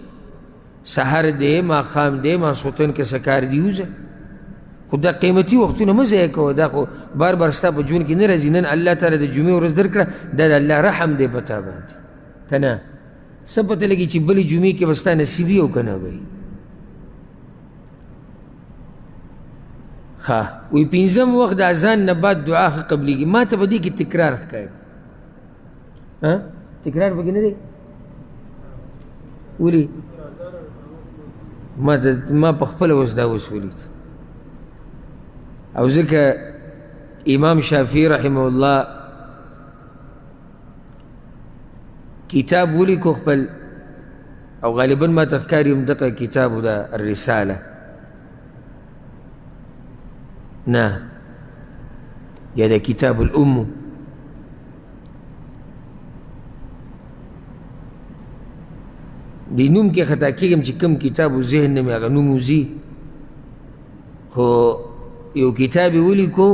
سحر دی، ماښام دی، ماسخوتن کې څه کار دی وځه، خو دا قیمتي وختونه مه ضایع کوه. دا خو بار بار ستا په ژوند کې نه راځي. نن الله تعالی د جمعې ورځ درکړه، دا د الله رحم دی په تا باندې، که نه؟ څه پته لګي چې بلې جمعې کې به ستا نصیب وي او که نه به وي. وی پنځم وخت د اذان نه بعد دعا ښه قبلېږي. ما ته په دې کې تکرار ښکاري. تکرار پکې نه دی؟ ولې؟ ما په خپله اوس دا اوس ولید. او ځکه امام شافعي رحمه الله کتاب ولیکو خپل، او غالبا ما ته ښکاري همدغه کتاب دا الرساله، نه یا دا کتاب الام. د نوم کې خطا کېږم چې کوم کتاب و ذهن نه مې هغه نوم وځي، خو یو کتاب یې ولیکو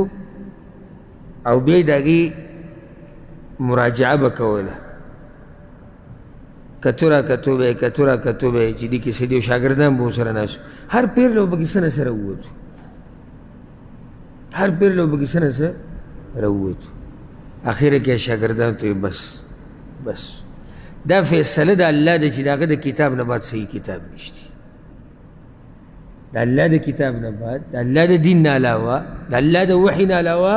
او بیا یې د هغې مراجعه به کوله. کتو را کتو به کتو را کتو به چې دې کې څه دي او شاګردان به ورسره ناست هر پیر له به کیسه نه سره ووتو هر پیر له به کیسه نه سره راووتو اخره کې شاګردان ته بس دا فیصله د الله ده چې د هغه د کتاب نه بعد صحیح کتاب نشته د الله د کتاب نه بعد د الله د دین نه علاوه د الله د وحی نه علاوه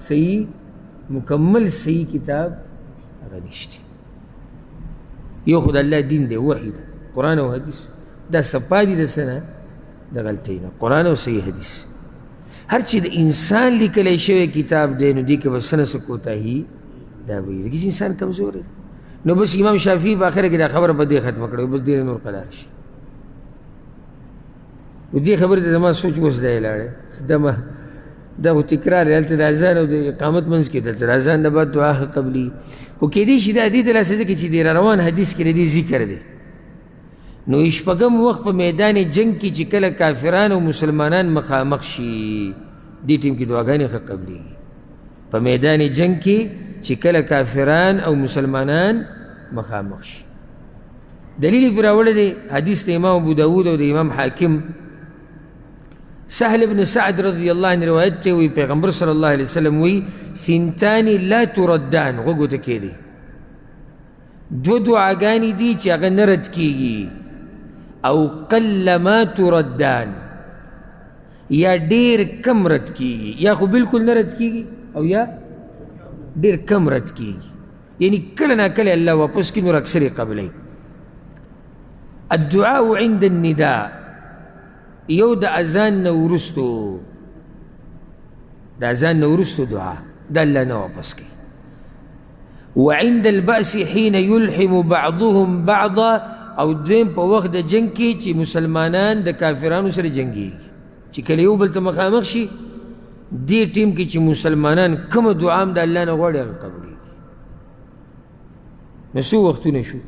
صحیح مکمل صحیح کتاب هغه نشته یو خو د الله دین دی وحی ده قرآن او حدیث دا صفا دي د څه نه د غلطۍ نه قرآن او صحیح حدیث هر چې د انسان لیکلی شوی کتاب دی نو دې کې به څه نه څه کوتاهي دا به وي ځکه چې انسان کمزور دی نو بس امام شافعي په آخره کې دا خبره په دې ختمه کړې بس ډېر نور قلار شي دې خبرې ته زما سوچ اوس دی لاړی دا خو تکرار دی هلته د اذان او د اقامت منځ کې دلته د اذان نه بعد دعا قبلي خو کیدای شي دا دې دلاسه ځکه چې د روان حدیث کې د دې ذکر دی نو شپږم وخت په میدان جنگ کې چې کله کافران او مسلمانان مخامخ شي دې ټیم کې دعاګانې ښه قبلېږي په میدان جنگ کې چې کله کافران او مسلمانان مخامخ شي دلیل یې پرې راوړی دی حدیث د امام ابو داود او د امام حاکم سهل بن سعد رضی اللہ عنہ روایت تے ہوئی پیغمبر صلی اللہ علیہ وسلم ہوئی ثنتانی لا تردان غوگو تکے دی دو دعاگانی دی چی اگر نرد کیگی او قل ما تردان یا دیر کم رد کیگی یا خو بالکل نرد کیگی او یا دیر کم رد کیگی یعنی کلنا کل اللہ واپس کی نور اکثر قبلی الدعاء عند النداء یو د اذان نه وروستو د اذان نه وروستو دعا د الله نه واپس کوي وعند البأس حين يلحم بعضهم بعضا او دویم په وخت د جنگ کې چې مسلمانان د کافرانو سره جنګېږي چې کله یو بل ته مخامخ شي دې ټیم کې چې مسلمانان کومه دعا هم د الله نه غواړي هغه قبلېږي نو څو وختونه شو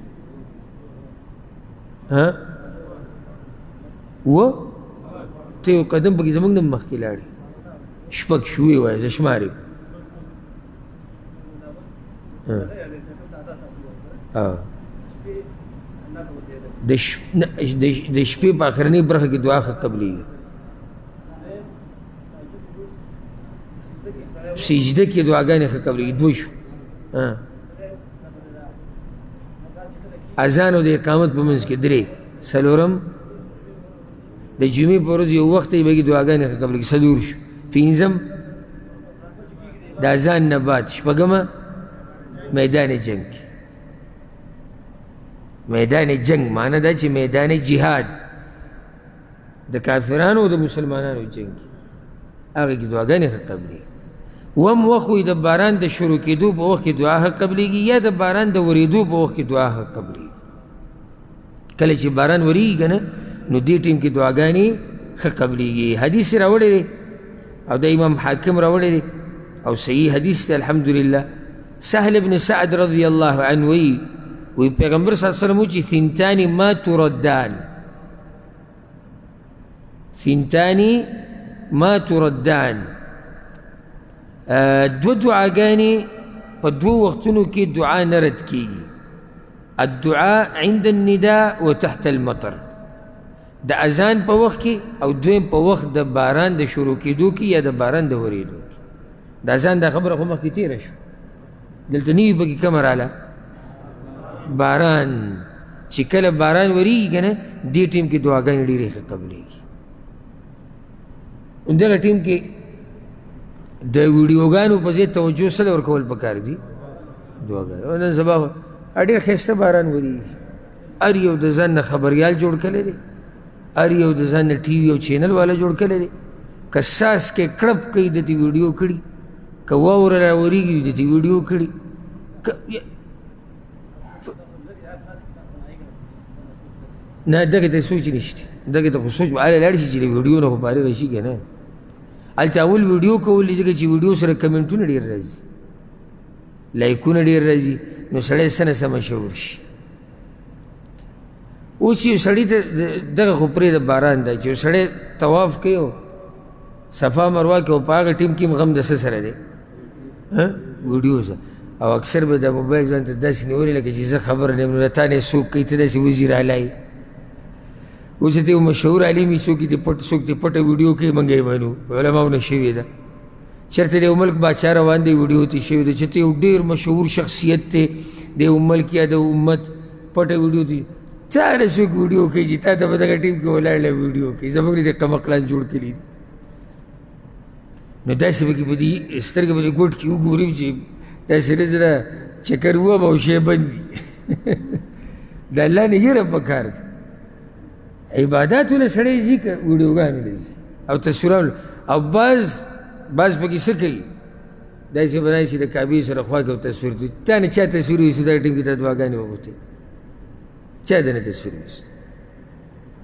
ته یو قدم پکې زموږ نه مخکې لاړې شپږ شوې وایه زه شمارې د شپې په آخرنۍ برخه کې دعا ښه قبلېږي سجده کې دعاګانې ښه قبلېږي دوه شو اذان او د اقامت په منځ کې درې څلورم د جمعې په ورځ یو وخت یې بګي دعاګانې ښه قبلېږي څلور شو پنځم د اذان نه بعد شپږمه میدان جنگ میدان جنگ معنی دا چې میدان جهاد د کافرانو او د مسلمانانو جنگ هغه کې دعاګانې ښه قبلېږي وم وخت وي د باران د شروع کېدو په وخت کې دعا ښه قبلېږي یا د باران د ورېدو په وخت کې دعا ښه قبلېږي کله چې باران ورېږي که نه نو دې ټیم کې دعاګانې ښه قبلېږي حدیث یې راوړی دی او د امام حاکم راوړی دی او صحیح حدیث دی الحمدلله سهل بن سعد رضی الله عنه وی پیغمبر صلی اللہ علیہ وسلم چې ثنتانی ما تردان ثنتانی ما تردان دو دعاګانې په دوه وختونو کې دعا نه رد کېږي الدعاء عند النداء وتحت المطر د اذان په وخت کې او دویم په وخت د باران د شروع کېدو کې یا د باران د ورېدو کې د اذان دا خبره خو مخکې تېره شو دلته نوي پکې کومه راله باران چې کله باران ورېږي که نه دې ټیم کې دعاګانې ډېرې ښه قبلېږي دغه ټیم کې د ویډیوګانو په ځای توجه سره ورکول پکار دي دعاګانې نن سبا ډېر ښایسته باران ورېږي هر یو د ځان نه خبریال جوړ کړی دی هر یو د ځان نه ټي وي او چینل والا جوړ کړی دی که ساس کې کړپ کوي د دې ویډیو کړي که واوره راورېږي د دې ویډیو کړي نه دغه ته سوچ نشته دغه ته خو سوچ هله لاړ شي چې د ویډیو نه خو فارغ شي که نه هلته اول ویډیو کول دي ځکه چې ویډیو سره کمنټونه ډېر راځي لایکونه ډېر راځي نو سړی څه نه څه مشهور شي اوس یو سړي ته دغه خو پرېږده باران دی چې یو سړی طواف کوي او صفا مروه کوي او په هغه ټیم کې هم غم د څه سره دی ویډیو سره او اکثر به د موبایل ځان ته داسې نیولې لکه چې زه خبر نه یم نو د تا نه څوک کوي ته داسې وزیر اعلی اوس ته یو مشهور عالم وي څوک یې څوک دې پټه ویډیو کوي موږ یې منو علماو نه شوې ده چېرته د یو ملک باچا روان دی ویډیو ته شوې ده چې ته یو ډېر مشهور شخصیت دی د یو ملک یا د امت پټه ویډیو ته تا نه څوک ویډیو کوي چې تا ته په دغه ټیم کې ولاړ ویډیو کوي زموږ د کمقلان جوړ کړي دي نو داسې پکې په دې سترګې په دې ګوټ کې وګورم چې داسې نه زه چکر ووم او شی بند دي د الله نه یره پکار ده عباداتو له سړی ځي که ویډیوګانو له ځي او تصویرانو او بعض پکې څه کوي داسې بنایي چې د کعبې سره خوا کې تصویر دی تا نه چا تصویر ویستو دغه ټیم کې تا دعاګانې وغوښتې چا د نه تصویر ویستو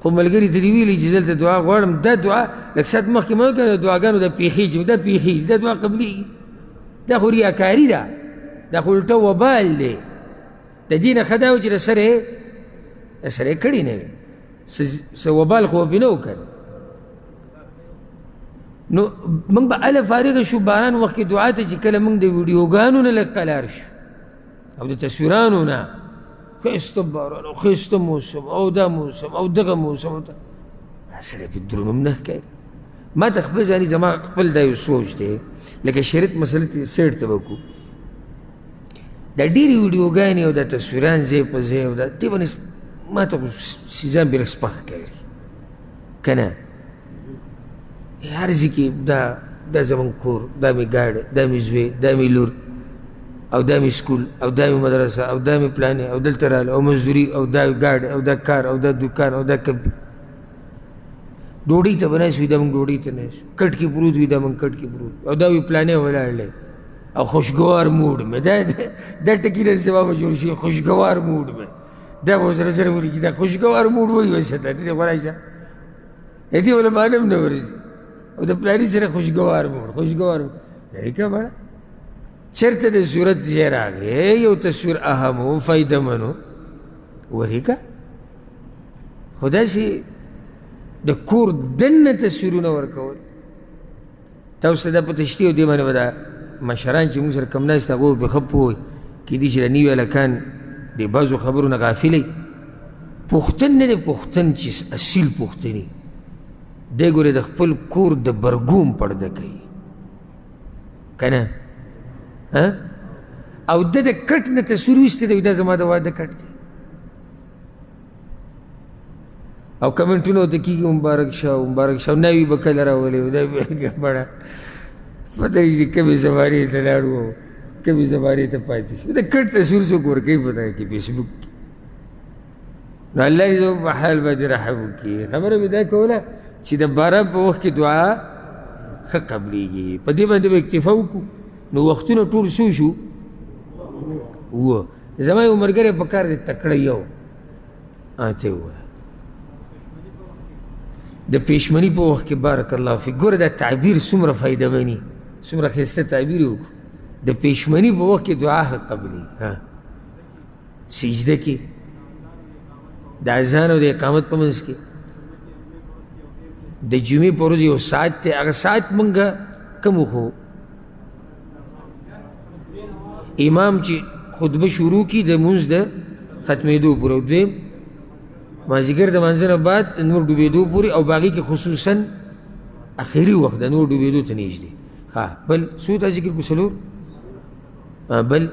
خو ملګري ته دې ویلي چې دلته دعا غواړم دا دعا لږ ساعت مخکې مه وکړه د دعاګانو دا پېښې چې دا پېښېږي دا دعا قبلېږي دا خو ریاکاري ده دا خو الټه وبال دی د دې نه ښه دا و چې د سره یې کړي نه وي څه وبال خو به پرې نه وکړ نو موږ به هله فارغه شو باران وخت کې دعا ته چې کله موږ د ویډیوګانو نه لږ قلار شو او د تصویرانو نه ښایسته باران او ښایسته موسم او دا موسم او دغه موسم سړی پې درنوم نه ښکاري ما ته خپل ځاني زما خپل دا یو سوچ دی لکه شریعت مسله ته سیډ ته به وکړو دا ډېرې ویډیوګانې او دا تصویران ځای په ځای او دا دې باندې ما ته خو ځان بې رسپه ښکاري که نه هر ځای کې دا زموږ کور دا مې ګاډی دا مې زوی دا مې لور او دا مې سکول او دا مې مدرسه او دا مې پلانې او دلته راله او مزدوري او دا ګاډی او دا کار او دا دوکان او دا کمپي ډوډۍ ته به ناست وي دا موږ ډوډۍ ته ناست کټ کې پروت وي دا موږ کټ کې پروت او دا وي پلانې ولاړ دی او خوشګوار موډ مې دا ټکي نن سبا به جوړ شي خوشګوار موډ مې دا به سره سره ولیکي دا خوشګوار موډ وایي ویسه ته دې خو راشه دې وله معنا هم نه ورځي او د پلاني سره خوشګوار موډ طریقه بړه چېرته د صورت ځای راغی یو تصویر اهم و فایده منو ولیکه خو داسې د کور دننه تصویرونه ورکول تاسو ته دا پته شتې او دې باندې به دا مشران چې موږ سره کم ناست هغه به ښه پوه کېدای شي د نوي هلکان د بعضو خبرو نه غافلی پوښتن نه دی پوښتن چې اصیل پوښتني دی ګورې د خپل کور د برګوم پرده کوي که نه او د کټ نه تصویر ویستی دی دا زما د واده کټ دی او کمنټونه ورته کېږي مبارک شه ناوي به کله راولې دا بړه پته یې چې کمې زمانې ته لاړو او کمې زمانې ته پاتې شو د کټ تصویر څوک ورکوي په دغه کې فیسبوک کې نو الله دې زموږ په حال باندې رحم وکړي خبره مې دا کوله چې د باران په وخت کې دعا ښه قبلېږي په دې باندې به اکتفا وکړو نو وختونه ټول څو شو اووه زما یو ملګری په کار دی تکړه یو ته ووایه د پېشمني په وخت کې بارک الله فیک ګوره دا تعبیر څومره فایده مني څومره ښایسته تعبیر یې وکړو د پېشمني په وخت کې دعا ښه قبلېږي سجده کې د اذان او د اقامت په منځ کې د جمعې په ورځ یو ساعت دی هغه ساعت موږ کم وښو امام چې خطبه شروع کړي د لمونځ د ختمېدو پورې او دویم مازدیګر د لمانځه نه بعد د نور ډوبېدو پورې او باقي کې خصوصا اخري وخت د نور ډوبېدو ته نږدې بل څو ته ذکر کړو څلور بل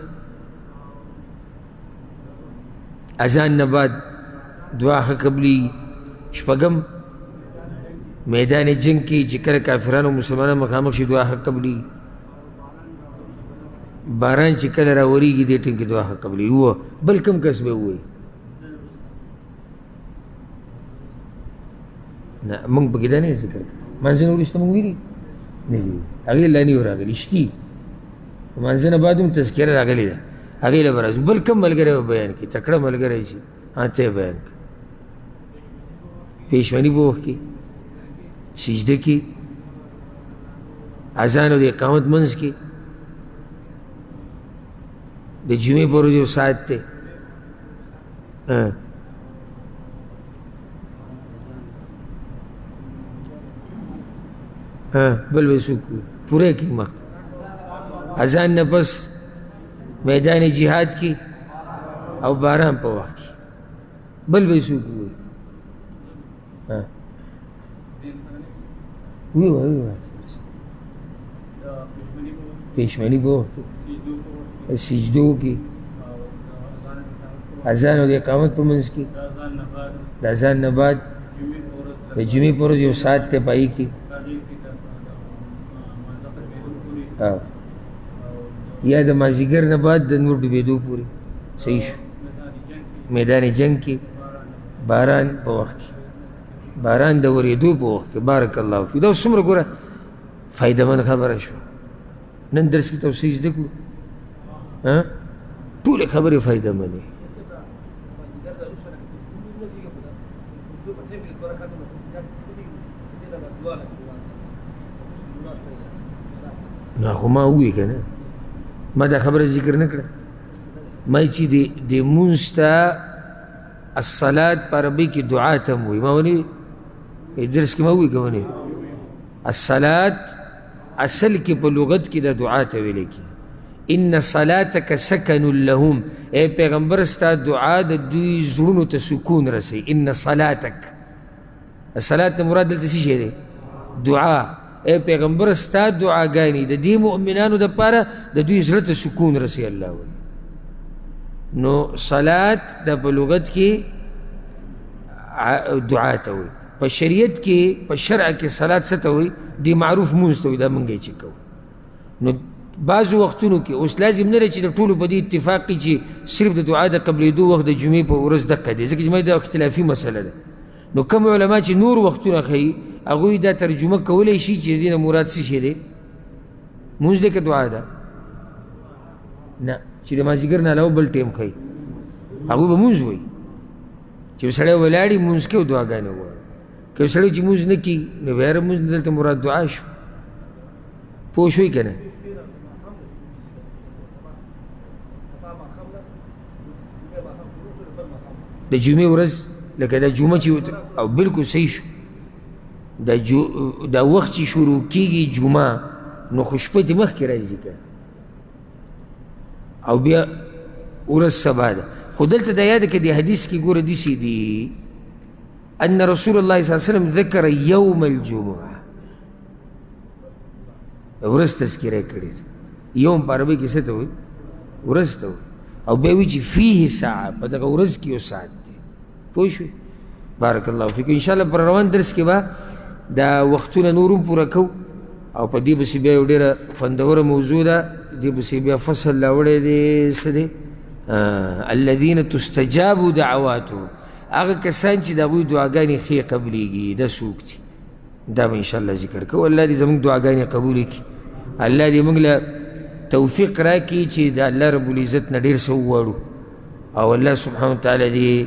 اذان نه بعد دعا ښه قبلېږي شپږم میدان جنگ کې چې کله کافرانو مسلمانانو مخامخ شي دعا ښه قبلېږي باران چې کله راورېږي دې ټیم کې دعا ښه قبلېږي اووه بل کوم کس به ووایي نه موږ پکې دا نه ذکر کړو مانځه نه وروسته موږ ویلي نه دي هغې لا نه یو راغلي شتي مانځه نه بعد هم تذکره راغلې ده هغې له به راځو بل کوم ملګری به بیان کړي تکړه ملګری چې ته یې بیان کړه پېشمني په وخت کې سجده کې اذان او د اقامت منځ کې د جمعې په ورځ یو ساعت دی بل به څوک پوره کړي مخ اذان نه پس میدان جهاد کې او باران په وخت کې بل به یې څوک ووایي ووایه پېشمني په وخت کې سجدو کې اذان او د اقامت په منځ کې د اذان نه بعد د جمعې په ورځ یو ساعت دی په هغې کې یا د مازدیګر نه بعد د نور ډوبېدو پورې صحیح شو میدان جنگ کې باران په وخت کې باران د ورېدو په وخت کې بارک الله فی دا څومره ګوره فایده مند خبره شوه نن درس کې توصیح زده کړو ټولې خبرې فایده مندې نو خو ما ووایي که نه ما دا خبره ذکر نه کړه ما چې د مونځ ته الصلاة په عربي کې دعا ته هم وایي ما ونې درس کې ما ووایي که ونې الصلاة اصل کې په لغت کې د دعا ته ویلی کېږي ان صلاتک سکن لهم اے پیغمبر ستا دعا د دوی زړونو ته سکون رسوي ان صلاتک الصلات نه مراد دلته څه شی دی دعا اے پیغمبر ستا دعاګانې د دې مؤمنانو دپاره د دوی زړه ته سکون رسوي الله وایي نو صلات د په لغت کې دعا ته وایي په شریعت کې په شرع کې صلات څه ته وایي دې معروف مونځ ته وایي دا مونږ یې چې کوو نو بعضو وختونو کې اوس لازم نه دی چې د ټولو په دې اتفاق کې چې صرف د دعا د قبلېدو وخت د جمعې په ورځ دقه دی ځکه چې زما دا اختلافي مسله ده نو کوم علما چې نور وختونه ښیي هغوی دا ترجمه کولی شي چې د دې نه مراد څه شی دی مونځ دی که دعا ده نه چې د مازدیګر نه علاوه بل ټیم ښیي هغوی به مونځ وایي چې سړی ولاړي مونځ کوي او دعاګانې ووایي که سړی چې مونځ نه کي نو بیا یاره مونځ دلته مراد دعا شو پوه شوئ که نه د جمعې ورځ لکه دا جمعه چې او بلکل صحیح شو دا وخت چې شروع کېږي جمعه نو خو شپه دې مخکې راځي که او بیا ورځ سبا ده خو دلته دا یاده که د حدیث کې ګوره داسې دي ان رسول الله صلی الله علیه وسلم ذکر یوم الجمعه ورځ تذکره کړې ده یوم په عربي کې څه ته وایي ورځ ته وایي او بیا وایي چې فیه ساعه په دغه ورځ کې یو ساعت دی پوه شوې بارک الله فیکم انشاءالله پر روان درس کې به دا وختونه نور هم پوره کوو او په دې پسې بیا یو ډېره خوندوره موضوع ده دې پسې بیا فصل راوړی دی څه دی الذین تستجاب دعواتهم هغه کسان چې د هغوی دعاګانې ښې قبلیږي دا څوک دي دا به انشاءالله ذکر کوو الله دې زموږ دعاګانې قبولې کړي الله دې موږ له توفیق راکړي چې د الله رب العزت نه ډېر څه وغواړو او الله سبحانه وتعالی دې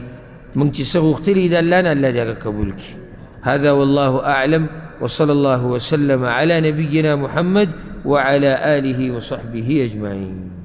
موږ چې څه غوښتلي د الله نه الله دې هغه قبول کړي هذا والله أعلم وصلى الله وسلم على نبينا محمد وعلى آله وصحبه أجمعين